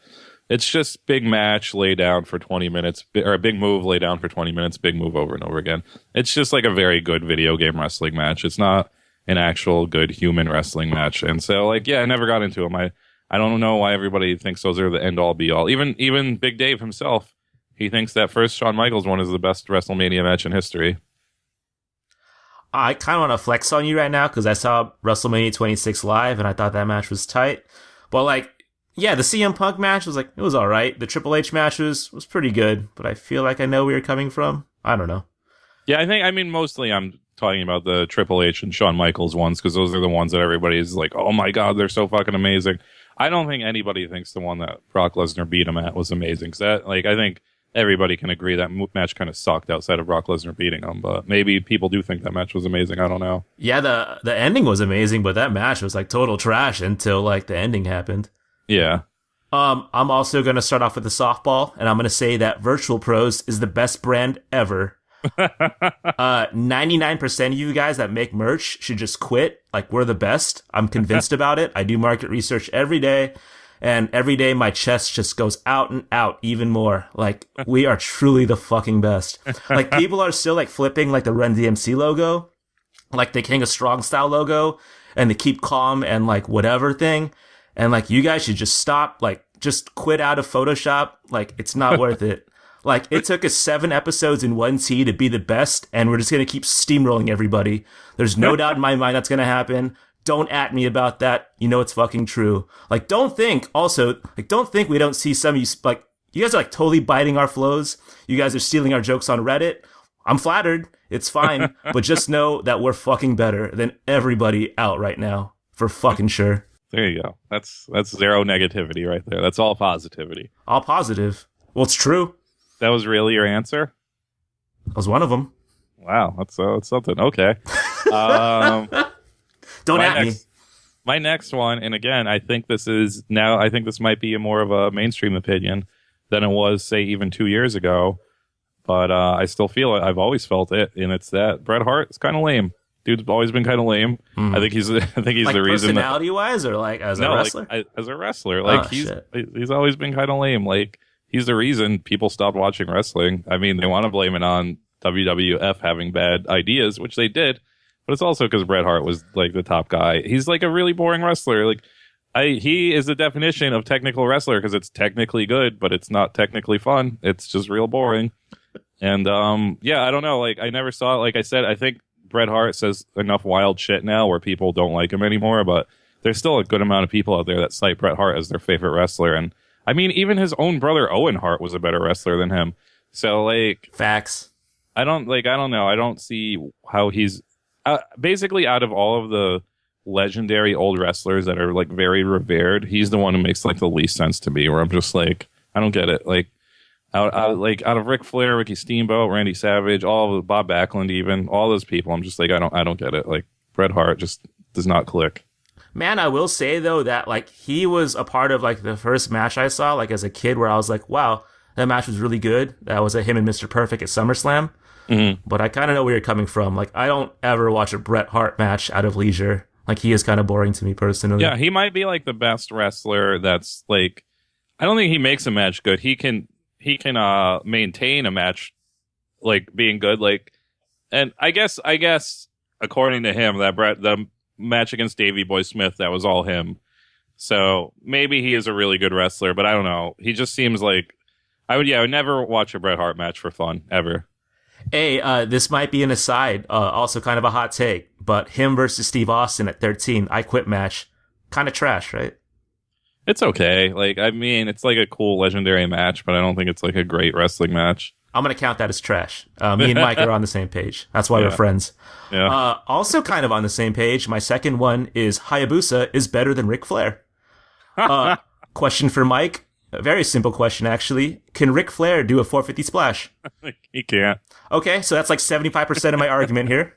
it's just big match, lay down for 20 minutes, or a big move, lay down for 20 minutes, big move over and over again. It's just like a very good video game wrestling match. It's not an actual good human wrestling match. And so, like, yeah, I never got into them. I don't know why everybody thinks those are the end all be all. Even Big Dave himself, he thinks that first Shawn Michaels one is the best WrestleMania match in history. I kind of want to flex on you right now because I saw WrestleMania 26 live and I thought that match was tight. But, like, yeah, the CM Punk match was, like, it was all right. The Triple H match was pretty good, but I feel like I know where you're coming from. I don't know. Yeah, I mean, mostly I'm talking about the Triple H and Shawn Michaels ones because those are the ones that everybody's like, oh my God, they're so fucking amazing. I don't think anybody thinks the one that Brock Lesnar beat him at was amazing. I think everybody can agree that match kind of sucked outside of Brock Lesnar beating him, but maybe people do think that match was amazing. I don't know. Yeah, the ending was amazing, but that match was like total trash until like the ending happened. Yeah. I'm also going to start off with the softball, and I'm going to say that Virtual Pros is the best brand ever. 99% of you guys that make merch should just quit. Like, we're the best. I'm convinced about it. I do market research every day, and every day my chest just goes out and out even more. Like, we are truly the fucking best. Like, people are still like flipping like the Run DMC logo, like the King of Strong style logo, and the Keep Calm and like whatever thing. And like, you guys should just stop, like, just quit out of Photoshop. Like, it's not worth it. Like, it took us 7 episodes in 1T to be the best, and we're just going to keep steamrolling everybody. There's no doubt in my mind that's going to happen. Don't at me about that. You know it's fucking true. Like, don't think we don't see some of you, like, you guys are like totally biting our flows. You guys are stealing our jokes on Reddit. I'm flattered. It's fine. But just know that we're fucking better than everybody out right now. For fucking sure. There you go. That's zero negativity right there. That's all positivity. All positive. Well, it's true. That was really your answer? That was one of them. Wow, that's something. Okay. Don't at me. My next one, and again, I think this might be more of a mainstream opinion than it was, say, even 2 years ago. But I still feel it. I've always felt it, and it's that Bret Hart is kind of lame. Dude's always been kind of lame. I think he's like the reason. Personality wise, or like as a wrestler? Like, as a wrestler, like he's always been kind of lame. Like, he's the reason people stopped watching wrestling. I mean, they want to blame it on WWF having bad ideas, which they did, but it's also because Bret Hart was like the top guy. He's like a really boring wrestler. Like, he is the definition of technical wrestler because it's technically good, but it's not technically fun. It's just real boring. And yeah, I don't know. Like, I never saw it. Like I said, I think Bret Hart says enough wild shit now where people don't like him anymore, but there's still a good amount of people out there that cite Bret Hart as their favorite wrestler. And I mean, even his own brother Owen Hart was a better wrestler than him. So, like, facts. I don't know. I don't see how he's basically, out of all of the legendary old wrestlers that are like very revered, he's the one who makes like the least sense to me. Where I'm just like, I don't get it. Like, out of Ric Flair, Ricky Steamboat, Randy Savage, all of Bob Backlund, even all those people, I'm just like, I don't get it. Like, Bret Hart just does not click. Man, I will say though that like he was a part of like the first match I saw like as a kid where I was like, wow, that match was really good. That was him and Mr. Perfect at SummerSlam. Mm-hmm. But I kind of know where you're coming from. Like, I don't ever watch a Bret Hart match out of leisure. Like, he is kind of boring to me personally. Yeah, he might be like the best wrestler that's like, I don't think he makes a match good. He can maintain a match like being good. Like, and I guess according to him, the match against Davey Boy Smith, that was all him. So maybe he is a really good wrestler, but I don't know. He just seems like I would never watch a Bret Hart match for fun ever. Hey, this might be an aside, also kind of a hot take, but him versus Steve Austin at 13, I Quit match, kind of trash, right? It's okay. Like, I mean, it's like a cool legendary match, but I don't think it's like a great wrestling match. I'm going to count that as trash. Me and Mike are on the same page. That's why we're friends. Yeah. Also kind of on the same page, my second one is Hayabusa is better than Ric Flair. Question for Mike. A very simple question, actually. Can Ric Flair do a 450 splash? He can't. Okay, so that's like 75% of my argument here.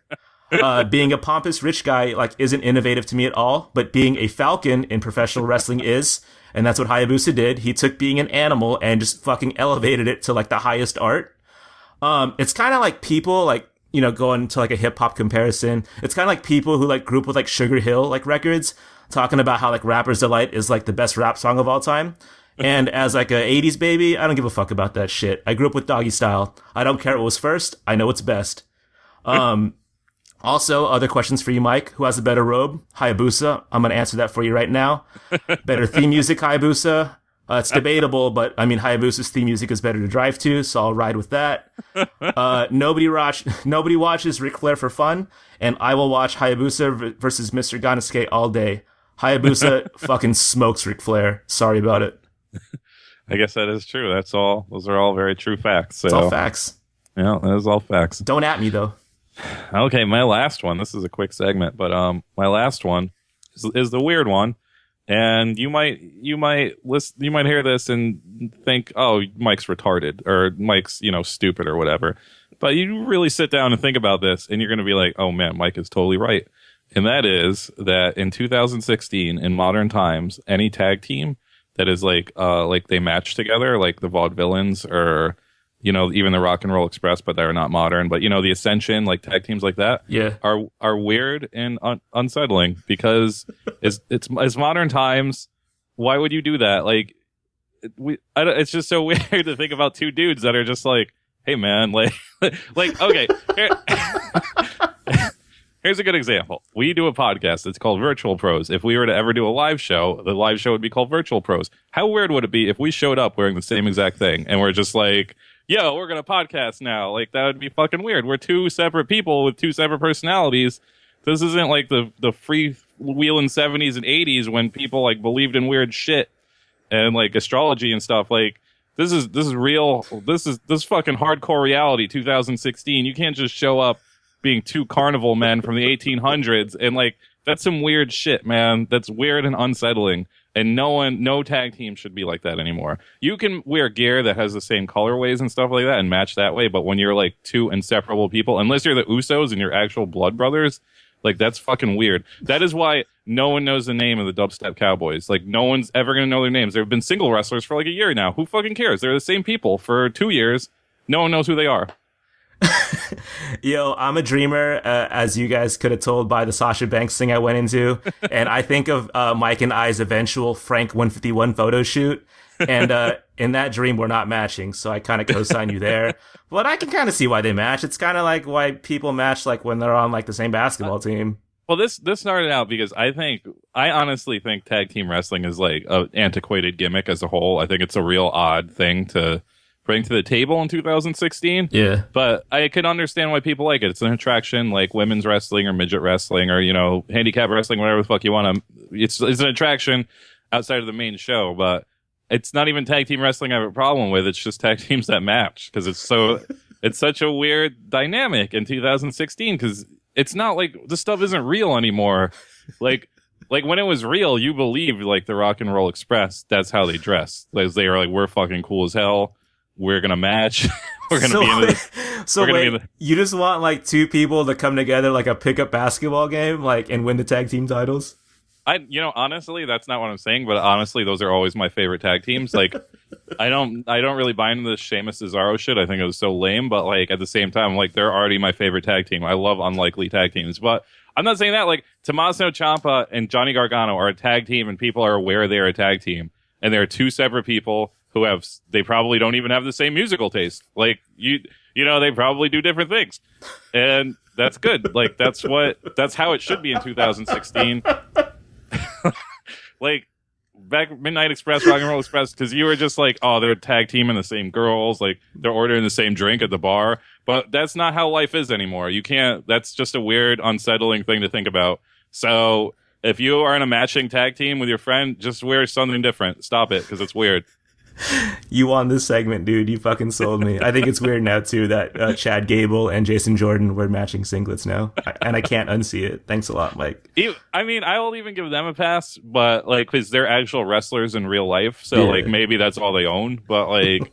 Being a pompous rich guy like isn't innovative to me at all, but being a falcon in professional wrestling is, and that's what Hayabusa did. He took being an animal and just fucking elevated it to like the highest art. It's kind of like people like, you know, going to like a hip hop comparison. It's kind of like people who like grew up with like Sugar Hill like records, talking about how like Rapper's Delight is like the best rap song of all time. And as like a 80s baby, I don't give a fuck about that shit. I grew up with Doggy Style. I don't care what was first. I know what's best. Also, other questions for you, Mike. Who has a better robe? Hayabusa. I'm going to answer that for you right now. Better theme music, Hayabusa. It's debatable, but I mean, Hayabusa's theme music is better to drive to, so I'll ride with that. Nobody watches Ric Flair for fun, and I will watch Hayabusa versus Mr. Ganasuke all day. Hayabusa fucking smokes Ric Flair. Sorry about it. I guess that is true. That's all. Those are all very true facts. So. It's all facts. Yeah, that is all facts. Don't at me, though. Okay, my last one. This is a quick segment, but my last one is the weird one, and you might hear this and think, oh, Mike's retarded or Mike's stupid or whatever. But you really sit down and think about this, and you're going to be like, oh man, Mike is totally right. And that is that in 2016, in modern times, any tag team that is like they match together, like the Vaudevillains or even the Rock and Roll Express, but they're not modern. But the Ascension, like tag teams like that, are weird and unsettling because it's modern times. Why would you do that? Like, it's just so weird to think about two dudes that are just like, hey man, like okay. Here's a good example. We do a podcast. It's called Virtual Pros. If we were to ever do a live show, the live show would be called Virtual Pros. How weird would it be if we showed up wearing the same exact thing and we're just like, yo, we're going to podcast now? Like, that would be fucking weird. We're two separate people with two separate personalities. This isn't like the freewheeling 70s and 80s when people like believed in weird shit and like astrology and stuff. Like, this is real. This fucking hardcore reality, 2016. You can't just show up being two carnival men from the 1800s and like, that's some weird shit, man. That's weird and unsettling. And no tag team should be like that anymore. You can wear gear that has the same colorways and stuff like that and match that way. But when you're like two inseparable people, unless you're the Usos and you're actual blood brothers, like that's fucking weird. That is why no one knows the name of the Dubstep Cowboys. Like no one's ever going to know their names. They've been single wrestlers for like a year now. Who fucking cares? They're the same people for 2 years. No one knows who they are. Yo, I'm a dreamer, as you guys could have told by the Sasha Banks thing I went into. And I think of Mike and I's eventual Frank 151 photo shoot. And in that dream, we're not matching. So I kind of co-sign you there. But I can kind of see why they match. It's kind of like why people match like when they're on like the same basketball team. Well, this started out because I honestly think tag team wrestling is like an antiquated gimmick as a whole. I think it's a real odd thing to bring to the table in 2016. Yeah. But I can understand why people like it. It's an attraction like women's wrestling or midget wrestling or, handicap wrestling, whatever the fuck you want to. It's an attraction outside of the main show, but it's not even tag team wrestling I have a problem with. It's just tag teams that match because it's such a weird dynamic in 2016 because it's not like this stuff isn't real anymore. Like when it was real, you believed like the Rock and Roll Express, that's how they dress. Like, they were like, we're fucking cool as hell. We're gonna match. We're gonna be in this. So wait, you just want like two people to come together like a pickup basketball game, like and win the tag team titles? Honestly, that's not what I'm saying. But honestly, those are always my favorite tag teams. Like, I don't really buy into the Sheamus Cesaro shit. I think it was so lame. But like at the same time, like they're already my favorite tag team. I love unlikely tag teams. But I'm not saying that. Like Tommaso Ciampa and Johnny Gargano are a tag team, and people are aware they're a tag team, and they're two separate people who they probably don't even have the same musical taste. Like they probably do different things, and that's good. Like that's how it should be in 2016. Like back Midnight Express, Rock and Roll Express, because you were just like, oh, they're tag teaming the same girls, like they're ordering the same drink at the bar. But that's not how life is anymore. You can't. That's just a weird, unsettling thing to think about. So if you are in a matching tag team with your friend, just wear something different. Stop it, because it's weird. You won this segment, dude. You fucking sold me. I think it's weird now, too, that Chad Gable and Jason Jordan were matching singlets now. And I can't unsee it. Thanks a lot, Mike. I mean, I will even give them a pass, but, like, because they're actual wrestlers in real life. So, like, maybe that's all they own. But, like,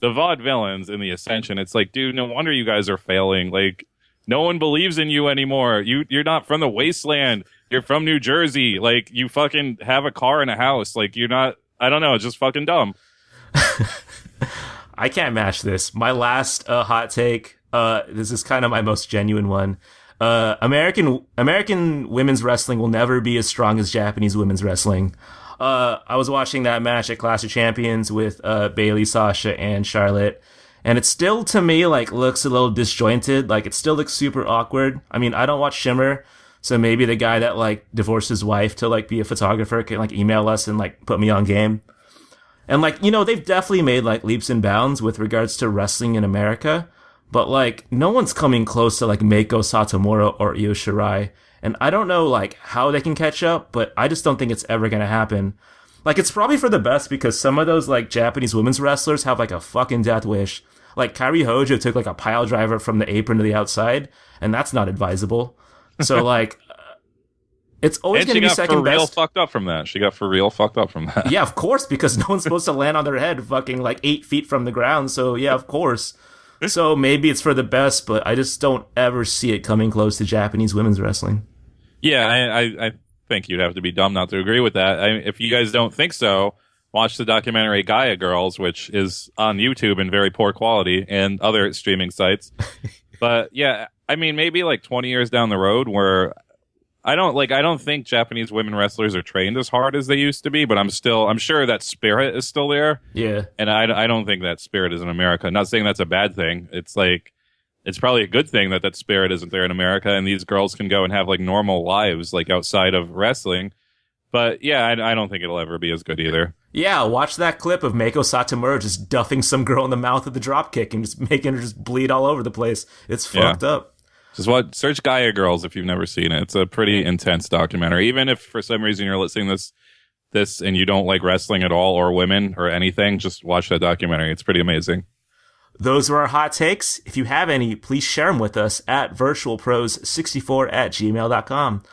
the Vaudevillains in the Ascension, it's like, dude, no wonder you guys are failing. Like, no one believes in you anymore. You're not from the wasteland. You're from New Jersey. Like, you fucking have a car and a house. Like, you're not, I don't know, it's just fucking dumb. I can't match this. My last hot take, this is kind of my most genuine one. American women's wrestling will never be as strong as Japanese women's wrestling. I was watching that match at Clash of Champions with Bayley, Sasha, and Charlotte, and it still, to me, like looks a little disjointed. Like, it still looks super awkward. I mean, I don't watch Shimmer, so maybe the guy that like divorced his wife to like be a photographer can like email us and like put me on game. And, like, they've definitely made, like, leaps and bounds with regards to wrestling in America. But, like, no one's coming close to, like, Meiko Satomura or Io Shirai. And I don't know, like, how they can catch up, but I just don't think it's ever gonna happen. Like, it's probably for the best because some of those, like, Japanese women's wrestlers have, like, a fucking death wish. Like Kairi Hojo took like a pile driver from the apron to the outside, and that's not advisable. So like, it's always going to be second best. She got for real best. fucked up from that. She got for real fucked up from that. Yeah, of course, because no one's supposed to land on their head fucking like 8 feet from the ground. So yeah, of course. So maybe it's for the best, but I just don't ever see it coming close to Japanese women's wrestling. Yeah, I think you'd have to be dumb not to agree with that. If you guys don't think so, watch the documentary Gaia Girls, which is on YouTube in very poor quality and other streaming sites. But yeah, I mean, maybe like 20 years down the road where I don't think Japanese women wrestlers are trained as hard as they used to be, but I'm sure that spirit is still there. Yeah. And I don't think that spirit is in America. I'm not saying that's a bad thing. It's like, it's probably a good thing that spirit isn't there in America and these girls can go and have like normal lives, like outside of wrestling. But yeah, I don't think it'll ever be as good either. Yeah, watch that clip of Meiko Satomura just duffing some girl in the mouth with the dropkick and just making her just bleed all over the place. It's fucked up. Just search Gaia Girls if you've never seen it. It's a pretty intense documentary. Even if for some reason you're listening to this and you don't like wrestling at all or women or anything, just watch that documentary. It's pretty amazing. Those were our hot takes. If you have any, please share them with us at virtualpros64@gmail.com.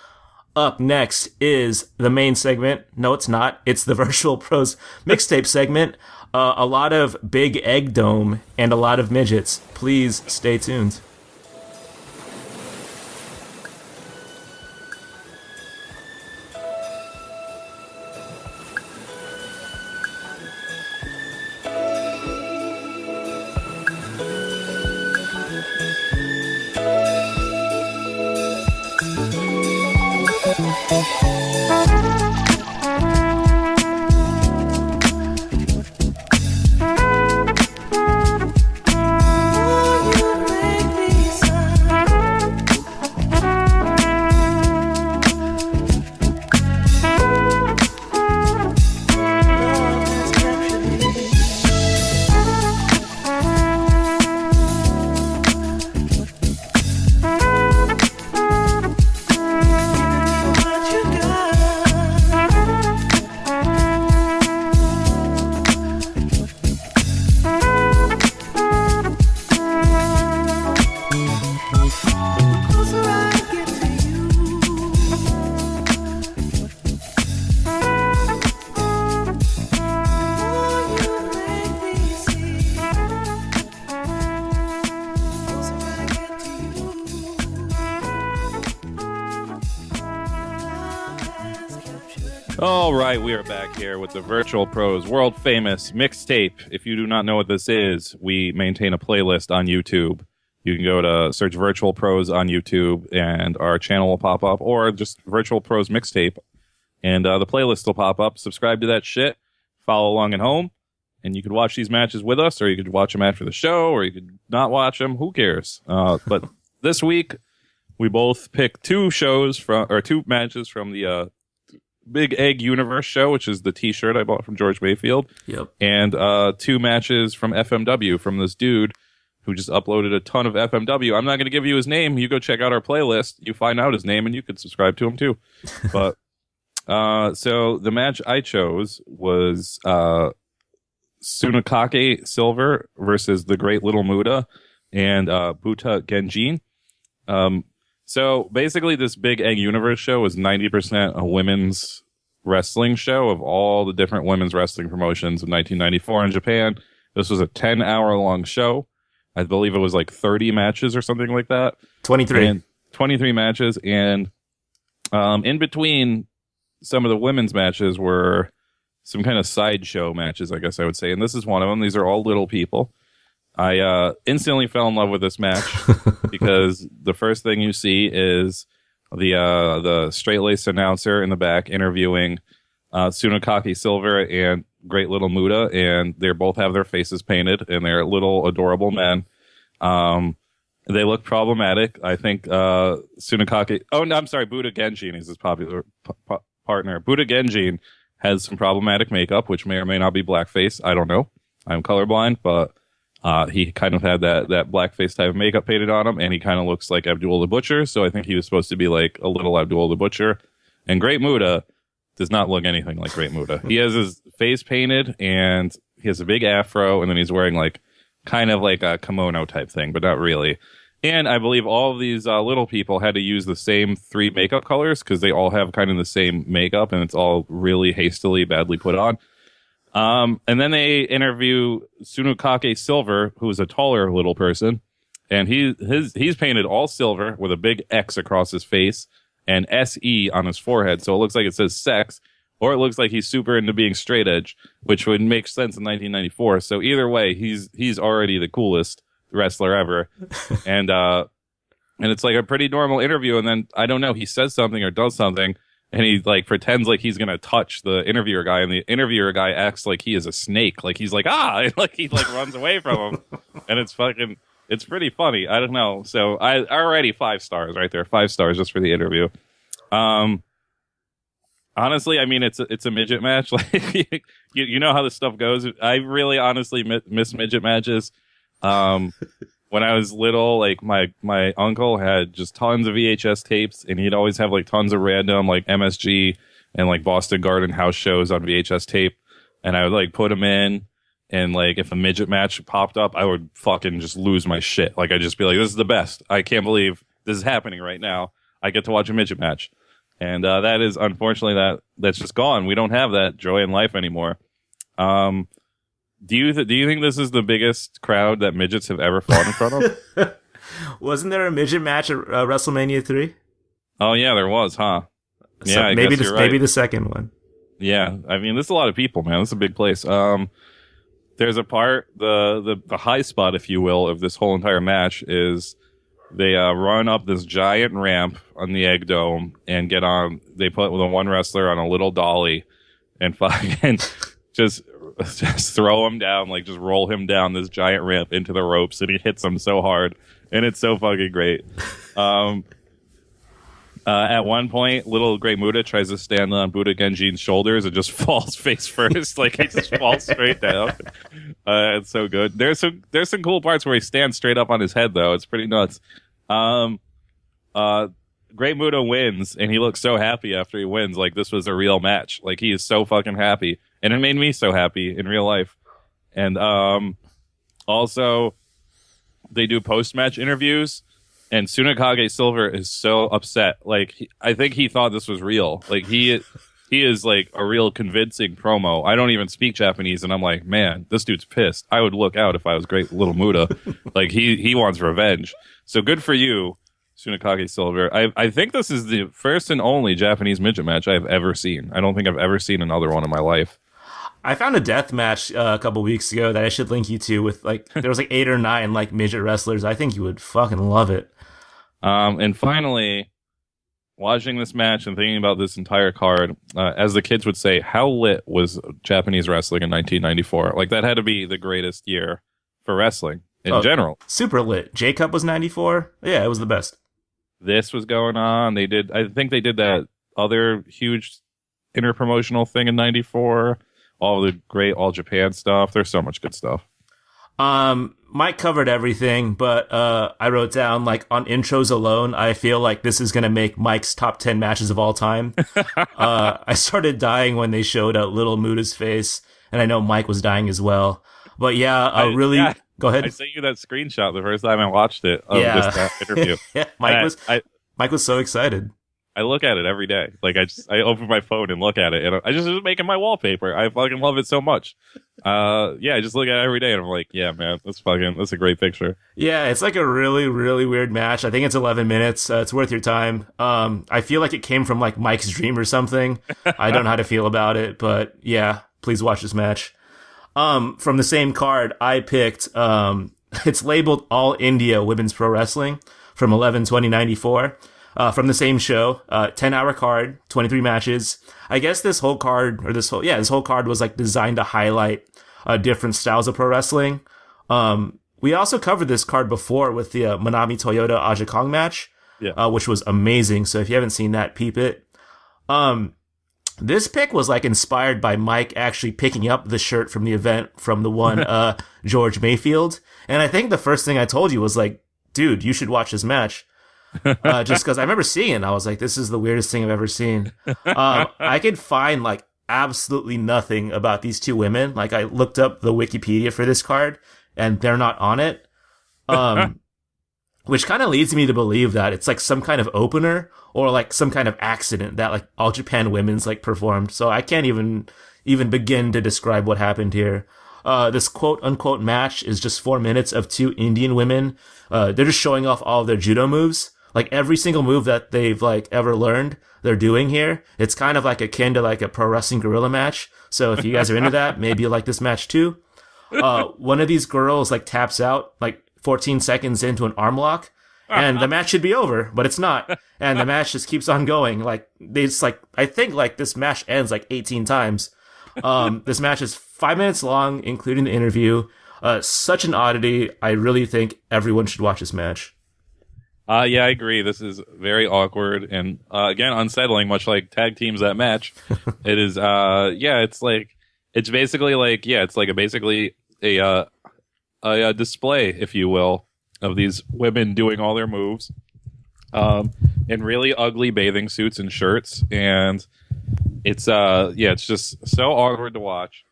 Up next is the main segment. No, it's not. It's the Virtual Pros mixtape segment. A lot of Big Egg Dome and a lot of midgets. Please stay tuned. All right, we are back here with the Virtual Pros world famous mixtape. If you do not know what this is, we maintain a playlist on YouTube. You can go to search Virtual Pros on YouTube and our channel will pop up, or just Virtual Pros mixtape and the playlist will pop up. Subscribe to that shit, follow along at home, and you could watch these matches with us, or you could watch them after the show, or you could not watch them. Who cares? But this week we both picked two matches from the Big Egg Universe show, which is the t-shirt I bought from George Mayfield. Yep. And two matches from FMW from this dude who just uploaded a ton of FMW. I'm not going to give you his name. You go check out our playlist. You find out his name and you could subscribe to him too. But so the match I chose was Tsunakake Silver versus the Great Little Muda and Buta Genjin. So basically, this Big Egg Universe show is 90% a women's wrestling show of all the different women's wrestling promotions of 1994 in Japan. This was a 10-hour-long show. I believe it was like 30 matches or something like that. 23. And 23 matches. And in between some of the women's matches were some kind of sideshow matches, I guess I would say. And this is one of them. These are all little people. I instantly fell in love with this match because the first thing you see is the straight-laced announcer in the back interviewing Tsunakake Silver and Great Little Muda, and they both have their faces painted, and they're little adorable men. They look problematic. I think Tsunakake... Oh, no, I'm sorry, Buta Genjin is his popular partner. Buta Genjin has some problematic makeup, which may or may not be blackface. I don't know. I'm colorblind, but... he kind of had that blackface type of makeup painted on him, and he kind of looks like Abdul the Butcher, so I think he was supposed to be like a little Abdul the Butcher. And Great Muda does not look anything like Great Muda. He has his face painted, and he has a big afro, and then he's wearing like kind of like a kimono type thing, but not really. And I believe all of these little people had to use the same 3 makeup colors because they all have kind of the same makeup, and it's all really hastily, badly put on. And then they interview Tsunukake Silver, who is a taller little person, and he's painted all silver with a big X across his face and SE on his forehead, so it looks like it says sex, or it looks like he's super into being straight edge, which would make sense in 1994. So either way, he's already the coolest wrestler ever. And it's like a pretty normal interview, and then I don't know, he says something or does something, and he like pretends like he's gonna touch the interviewer guy, and the interviewer guy acts like he is a snake, like he's like and like he like runs away from him. And it's pretty funny. I don't know. So I already 5 stars right there, 5 stars just for the interview. Honestly, I mean, it's a midget match. Like you know how this stuff goes. I really honestly miss midget matches. When I was little, like my uncle had just tons of VHS tapes, and he'd always have like tons of random like MSG and like Boston Garden house shows on VHS tape, and I would like put them in, and like if a midget match popped up, I would fucking just lose my shit. Like I'd just be like, this is the best. I can't believe this is happening right now. I get to watch a midget match. And that is unfortunately that's just gone. We don't have that joy in life anymore. Do you think this is the biggest crowd that midgets have ever fought in front of? Wasn't there a midget match at WrestleMania 3? Oh yeah, there was, huh? So yeah, maybe you're right. maybe the second one. Yeah, I mean, there's a lot of people, man. This is a big place. There's a part, the high spot, if you will, of this whole entire match is they run up this giant ramp on the Egg Dome and get on. They put the one wrestler on a little dolly and fucking just throw him down, like just roll him down this giant ramp into the ropes, and he hits him so hard, and it's so fucking great. At one point, little Great Muta tries to stand on Buddha Genjin's shoulders and just falls face first, like he just falls straight down. It's so good. There's some cool parts where he stands straight up on his head, though. It's pretty nuts. Great Muta wins, and he looks so happy after he wins, like this was a real match. Like he is so fucking happy, and it made me so happy in real life. And also, they do post-match interviews. And Tsunukage Silver is so upset. Like, I think he thought this was real. Like, he is like a real convincing promo. I don't even speak Japanese, and I'm like, man, this dude's pissed. I would look out if I was Great Little Muta. Like, he wants revenge. So good for you, Tsunukage Silver. I think this is the first and only Japanese midget match I've ever seen. I don't think I've ever seen another one in my life. I found a death match a couple weeks ago that I should link you to with like, there was like 8 or 9 like midget wrestlers. I think you would fucking love it. And finally, watching this match and thinking about this entire card, as the kids would say, how lit was Japanese wrestling in 1994? Like, that had to be the greatest year for wrestling in general. Super lit. J-Cup was 94. Yeah, it was the best. This was going on. I think they did that other huge interpromotional thing in 94. All the great All Japan stuff. There's so much good stuff. Mike covered everything, but I wrote down, like, on intros alone, I feel like this is going to make Mike's top 10 matches of all time. I started dying when they showed Little Muta's face, and I know Mike was dying as well. But yeah, go ahead. I sent you that screenshot the first time I watched it of this interview. Yeah, Mike was so excited. I look at it every day. Like I open my phone and look at it, and I just making my wallpaper. I fucking love it so much. I just look at it every day, and I'm like, yeah, man, that's a great picture. Yeah, it's like a really, really weird match. I think it's 11 minutes. It's worth your time. I feel like it came from like Mike's dream or something. I don't know how to feel about it, but yeah, please watch this match. From the same card, I picked. It's labeled All India Women's Pro Wrestling from 11/20/94. From the same show, 10-hour card, 23 matches. I guess this whole card was like designed to highlight different styles of pro wrestling. We also covered this card before with the Manami Toyota Aja Kong match, which was amazing. So if you haven't seen that, peep it. This pick was like inspired by Mike actually picking up the shirt from the event from the one George Mayfield. And I think the first thing I told you was like, dude, you should watch this match. Just because I remember seeing it and I was like, this is the weirdest thing I've ever seen. I could find like absolutely nothing about these two women. Like I looked up the Wikipedia for this card and they're not on it. Which kind of leads me to believe that it's like some kind of opener or like some kind of accident that like All Japan Women's like performed. So I can't even begin to describe what happened here. This quote unquote match is just 4 minutes of two Indian women. They're just showing off all of their judo moves. Like every single move that they've like ever learned, they're doing here. It's kind of like akin to like a pro wrestling guerrilla match. So if you guys are into that, maybe you like this match too. One of these girls like taps out like 14 seconds into an arm lock, and the match should be over, but it's not. And the match just keeps on going. Like it's like, I think like this match ends like 18 times. This match is 5 minutes long, including the interview. Such an oddity. I really think everyone should watch this match. Yeah, I agree. This is very awkward and, again, unsettling, much like tag teams that match. It is, it's basically like, it's like basically a display, if you will, of these women doing all their moves, in really ugly bathing suits and shirts. And it's, it's just so awkward to watch.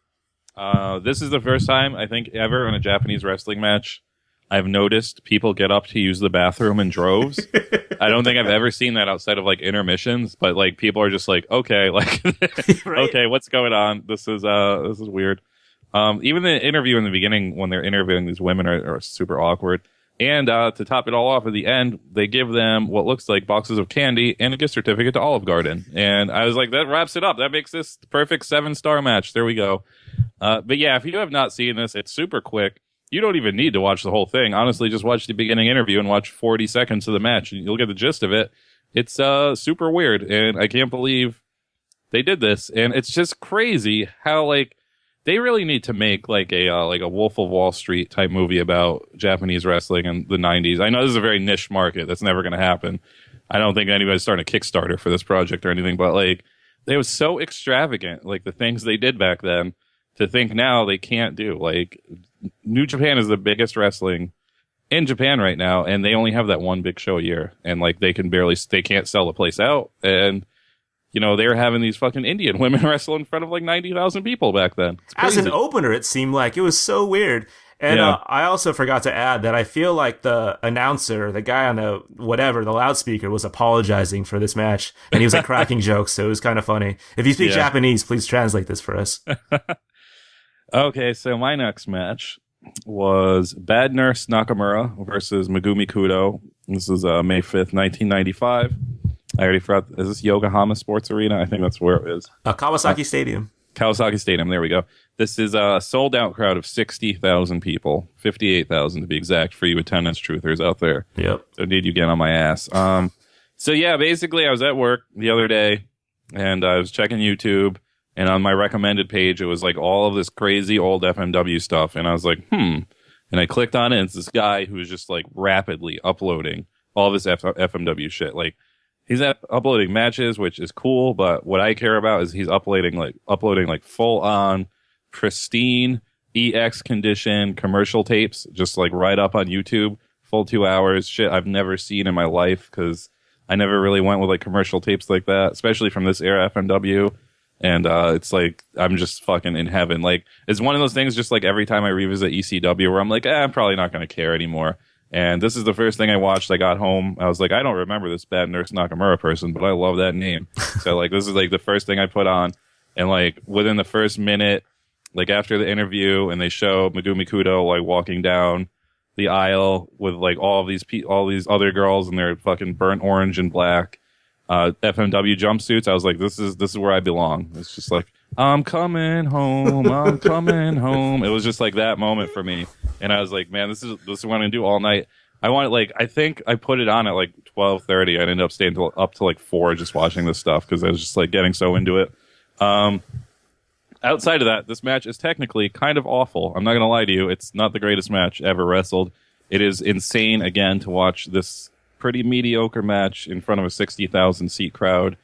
This is the first time, I think, ever in a Japanese wrestling match I've noticed people get up to use the bathroom in droves. I don't think I've ever seen that outside of like intermissions, but like people are just like, okay, like, Right? okay, what's going on? This is weird. Even the interview in the beginning when they're interviewing these women are super awkward. And to top it all off, at the end, they give them what looks like boxes of candy and a gift certificate to Olive Garden. And I was like, that wraps it up. That makes this the perfect 7-star match. There we go. But yeah, if you have not seen this, it's super quick. You don't even need to watch the whole thing. Honestly, just watch the beginning interview and watch 40 seconds of the match, and you'll get the gist of it. It's super weird, and I can't believe they did this. And it's just crazy how like they really need to make like a Wolf of Wall Street type movie about Japanese wrestling in the 90s. I know this is a very niche market. That's never going to happen. I don't think anybody's starting a Kickstarter for this project or anything, but like they was so extravagant, like the things they did back then, to think now they can't do. Like New Japan is the biggest wrestling in Japan right now, and they only have that one big show a year, and like they can't sell the place out. And you know, they were having these fucking Indian women wrestle in front of like 90,000 people back then. As an opener, it seemed like it was so weird. And I also forgot to add that I feel like the announcer, the guy on the loudspeaker, was apologizing for this match, and he was like cracking jokes, so it was kind of funny. If you speak Japanese, please translate this for us. Okay, so my next match was Bad Nurse Nakamura versus Megumi Kudo. This is May 5th, 1995. I already forgot. Is this Yokohama Sports Arena? I think that's where it is. Kawasaki Stadium. Kawasaki Stadium, there we go. This is a sold-out crowd of 60,000 people. 58,000 to be exact for you attendance truthers out there. Yep. So need you get on my ass. So yeah, basically I was at work the other day, and I was checking YouTube, and on my recommended page, it was like all of this crazy old FMW stuff. And I was like, And I clicked on it, and it's this guy who's just like rapidly uploading all this FMW shit. Like, he's uploading matches, which is cool, but what I care about is he's uploading like full on pristine EX condition commercial tapes, just like right up on YouTube, full 2 hours, shit I've never seen in my life, because I never really went with like commercial tapes like that, especially from this era FMW. And it's like I'm just fucking in heaven. Like, it's one of those things, just like every time I revisit ECW, where I'm like, I'm probably not going to care anymore. And this is the first thing I watched. I got home. I was like, I don't remember this Bad Nurse Nakamura person, but I love that name. So like, this is like the first thing I put on. And like within the first minute, like after the interview, and they show Megumi Kudo like walking down the aisle with like all these other girls in their fucking burnt orange and black FMW jumpsuits. I was like, this is where I belong. It's just like, I'm coming home. I'm coming home. It was just like that moment for me. And I was like, man, this is what I'm gonna do all night. I think I put it on at like 12:30. I ended up staying up to like 4 just watching this stuff, because I was just like getting so into it. Outside of that, this match is technically kind of awful. I'm not gonna lie to you. It's not the greatest match ever wrestled. It is insane again to watch this pretty mediocre match in front of a 60,000 seat crowd.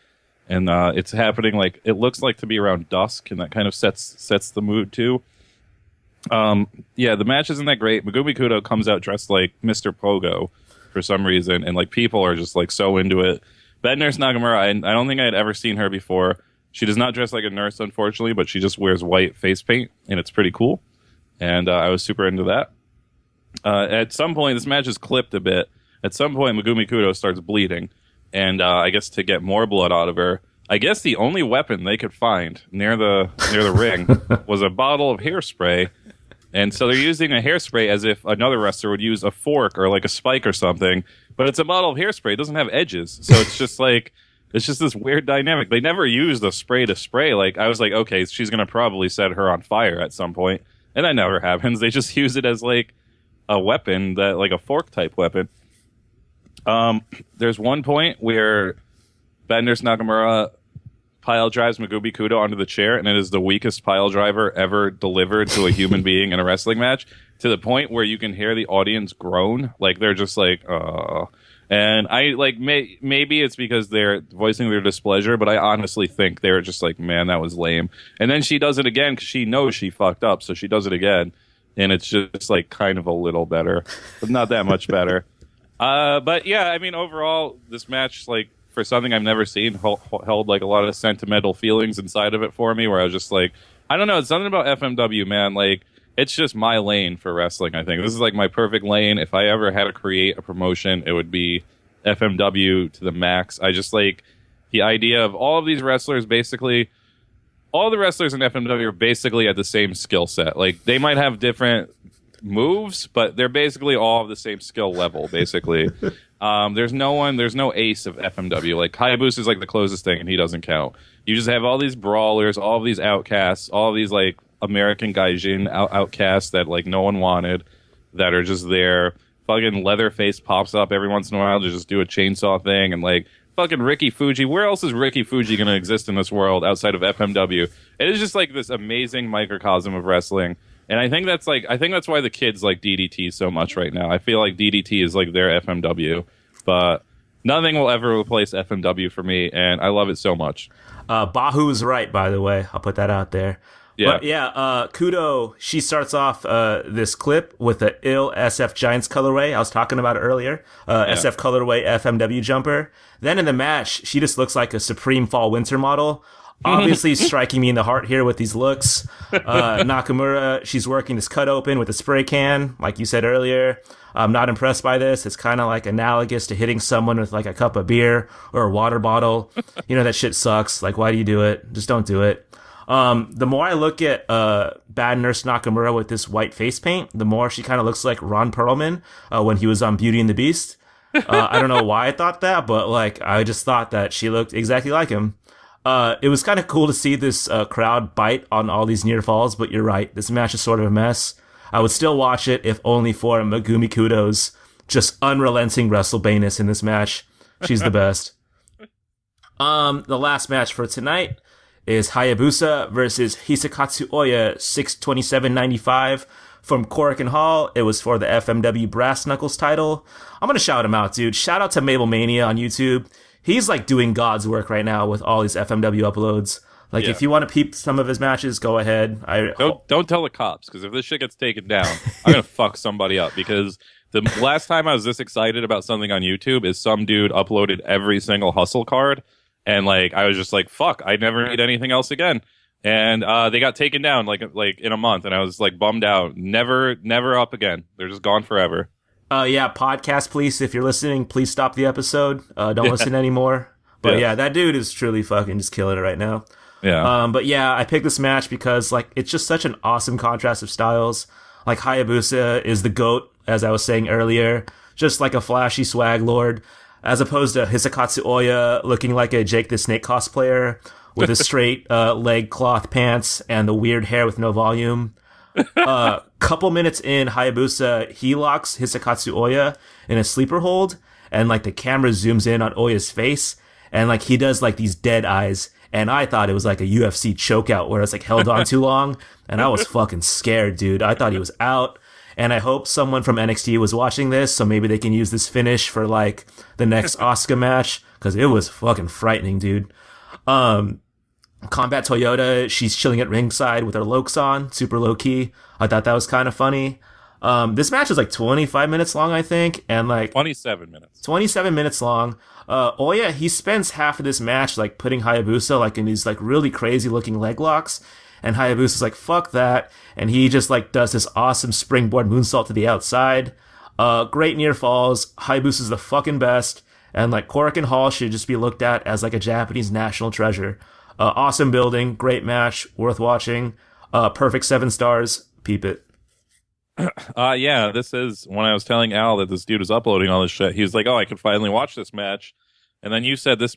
And it's happening like, it looks like to be around dusk, and that kind of sets the mood too. The match isn't that great. Megumi Kudo comes out dressed like Mr. Pogo for some reason, and like people are just like so into it. Bad Nurse Nakamura, I don't think I had ever seen her before. She does not dress like a nurse, unfortunately, but she just wears white face paint, and it's pretty cool. And I was super into that. At some point, this match is clipped a bit. At some point, Megumi Kudo starts bleeding. And I guess to get more blood out of her, I guess the only weapon they could find near the ring was a bottle of hairspray. And so they're using a hairspray as if another wrestler would use a fork or like a spike or something. But it's a bottle of hairspray. It doesn't have edges. So it's just like, it's just this weird dynamic. They never used a spray to spray. Like, I was like, okay, she's going to probably set her on fire at some point. And that never happens. They just use it as like a weapon, that like a fork type weapon. There's one point where Bad Nurse Nakamura pile drives Megumi Kudo onto the chair, and it is the weakest pile driver ever delivered to a human being in a wrestling match, to the point where you can hear the audience groan. Like, they're just like, and I like, maybe it's because they're voicing their displeasure, but I honestly think they were just like, man, that was lame. And then she does it again because she knows she fucked up, so she does it again, and it's just like kind of a little better, but not that much better. But yeah, I mean, overall, this match, like, for something I've never seen, held like a lot of sentimental feelings inside of it for me, where I was just like, I don't know, it's something about FMW, man. Like, it's just my lane for wrestling, I think. This is like my perfect lane. If I ever had to create a promotion, it would be FMW to the max. I just like the idea of all of these wrestlers, basically, all the wrestlers in FMW are basically at the same skill set. Like, they might have different moves, but they're basically all of the same skill level, basically. There's no ace of FMW. Like, Hayabusa is like the closest thing, and he doesn't count. You just have all these brawlers, all of these outcasts, all of these like American gaijin outcasts that like no one wanted, that are just there. Fucking Leatherface pops up every once in a while to just do a chainsaw thing, and like fucking Ricky Fuji. Where else is Ricky Fuji going to exist in this world outside of FMW? It is just like this amazing microcosm of wrestling. And I think that's why the kids like DDT so much right now. I feel like DDT is like their FMW, but nothing will ever replace FMW for me, and I love it so much. Bahu's right, by the way. I'll put that out there. Yeah. But yeah, Kudo, she starts off this clip with the ill SF Giants colorway. I was talking about it earlier. SF colorway FMW jumper. Then in the match, she just looks like a Supreme Fall Winter model. Obviously striking me in the heart here with these looks. Nakamura, she's working this cut open with a spray can, like you said earlier. I'm not impressed by this. It's kind of like analogous to hitting someone with like a cup of beer or a water bottle. You know, that shit sucks. Like, why do you do it? Just don't do it. The more I look at Bad Nurse Nakamura with this white face paint, the more she kind of looks like Ron Perlman when he was on Beauty and the Beast. I don't know why I thought that, but like, I just thought that she looked exactly like him. It was kind of cool to see this crowd bite on all these near falls, but you're right. This match is sort of a mess. I would still watch it if only for Megumi Kudo's just unrelenting WrestleBanus in this match. She's the best. The last match for tonight is Hayabusa versus Hisakatsu Oya, 6/27/95 from Korakuen Hall. It was for the FMW Brass Knuckles title. I'm going to shout him out, dude. Shout out to Mabel Mania on YouTube. He's like doing God's work right now with all these FMW uploads. Like, if you want to peep some of his matches, go ahead. Don't tell the cops, because if this shit gets taken down, I'm gonna fuck somebody up. Because the last time I was this excited about something on YouTube is some dude uploaded every single hustle card, and like I was just like, fuck, I never need anything else again. And they got taken down like in a month, and I was like bummed out. Never up again. They're just gone forever. Yeah, podcast, please. If you're listening, please stop the episode. Don't listen anymore. But yeah, that dude is truly fucking just killing it right now. Yeah. But yeah, I picked this match because like it's just such an awesome contrast of styles. Like, Hayabusa is the GOAT, as I was saying earlier, just like a flashy swag lord, as opposed to Hisakatsu Oya looking like a Jake the Snake cosplayer with a straight leg cloth pants and the weird hair with no volume. Couple minutes in, Hayabusa he locks Hisakatsu Oya in a sleeper hold, and like the camera zooms in on Oya's face, and like he does like these dead eyes, and I thought it was like a UFC chokeout where it's like held on too long, and I was fucking scared, dude. I thought he was out, and I hope someone from NXT was watching this so maybe they can use this finish for like the next Asuka match, because it was fucking frightening, dude. Combat Toyota, she's chilling at ringside with her Lokes on, super low key. I thought that was kind of funny. This match is like 25 minutes long, I think, and like 27 minutes. 27 minutes long. Oya, he spends half of this match like putting Hayabusa like in these like really crazy looking leg locks, And Hayabusa's like, fuck that. And he just like does this awesome springboard moonsault to the outside. Great near falls. Hayabusa's the fucking best. And like Korakuen Hall should just be looked at as like a Japanese national treasure. Awesome building, great match, worth watching. Perfect 7 stars. Peep it. Yeah, this is when I was telling Al that this dude was uploading all this shit. He was like, "Oh, I could finally watch this match," and then you said this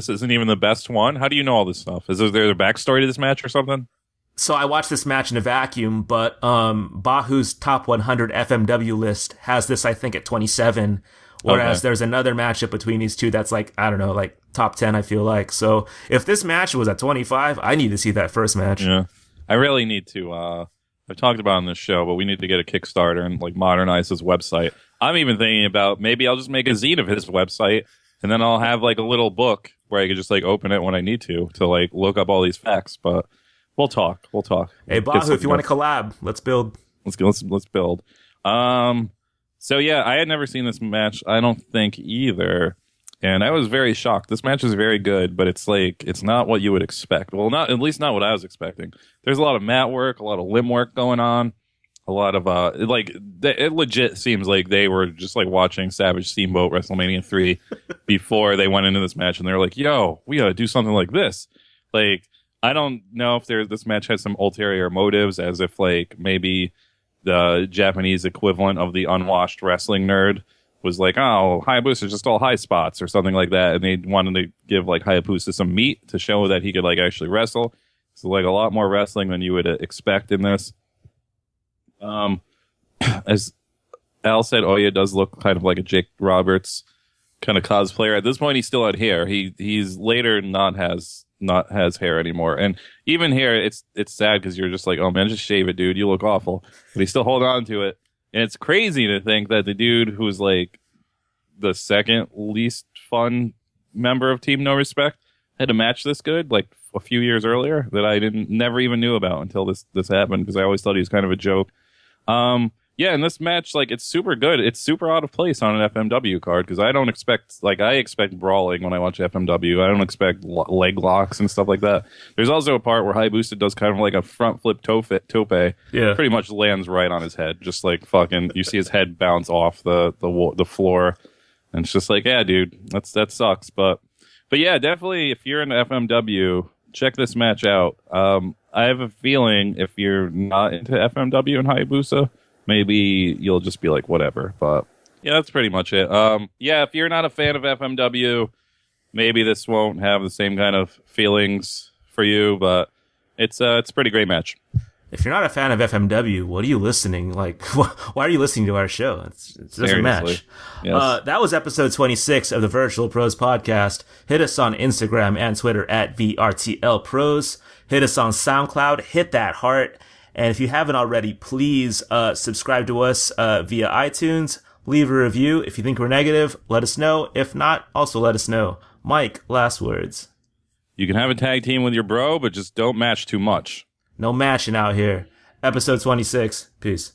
isn't even the best one. How do you know all this stuff? Is there a backstory to this match or something? So I watched this match in a vacuum, but Bahu's top 100 FMW list has this, I think, at 27. Whereas there's another matchup between these two that's like, I don't know, like top 10, I feel like. So if this match was at 25, I need to see that first match. Yeah. I really need to, I've talked about it on this show, but we need to get a Kickstarter and like modernize his website. I'm even thinking about maybe I'll just make a zine of his website and then I'll have like a little book where I could just like open it when I need to like look up all these facts. But we'll talk. Hey, Bahu, if you want to collab, let's build. Let's build. So yeah, I had never seen this match, I don't think either, and I was very shocked. This match is very good, but it's like it's not what you would expect. Well, at least not what I was expecting. There's a lot of mat work, a lot of limb work going on, a lot of it legit seems like they were just like watching Savage Steamboat WrestleMania 3 before they went into this match, and they were like, "Yo, we gotta do something like this." Like, I don't know if this match has some ulterior motives, as if like maybe the Japanese equivalent of the unwashed wrestling nerd was like, "Oh, Hayabusa is just all high spots," or something like that, and they wanted to give like Hayabusa some meat to show that he could like actually wrestle. So like a lot more wrestling than you would expect in this. As Al said, Oya does look kind of like a Jake Roberts kind of cosplayer. At this point, he still had hair. He's later not has hair anymore, and even here it's sad because you're just like, oh man, just shave it, dude, you look awful, but he still hold on to it. And it's crazy to think that the dude who's like the second least fun member of Team No Respect had a match this good like a few years earlier that I never even knew about until this happened, because I always thought he was kind of a joke. Yeah, and this match, like, it's super good. It's super out of place on an FMW card, because I don't expect, like, I expect brawling when I watch FMW. I don't expect leg locks and stuff like that. There's also a part where Hayabusa does kind of like a front flip tope. Yeah. Pretty much lands right on his head. Just like fucking, you see his head bounce off the floor. And it's just like, yeah, dude, that sucks. But yeah, definitely, if you're in FMW, check this match out. I have a feeling if you're not into FMW and Hayabusa, maybe you'll just be like, whatever. But yeah, that's pretty much it. Yeah, if you're not a fan of FMW, maybe this won't have the same kind of feelings for you, but it's a pretty great match. If you're not a fan of FMW, what are you listening? Like, why are you listening to our show? It doesn't match. Yes. That was episode 26 of the Virtual Pros podcast. Hit us on Instagram and Twitter at VRTL Pros. Hit us on SoundCloud. Hit that heart. And if you haven't already, please subscribe to us via iTunes. Leave a review. If you think we're negative, let us know. If not, also let us know. Mike, last words. You can have a tag team with your bro, but just don't match too much. No matching out here. Episode 26. Peace.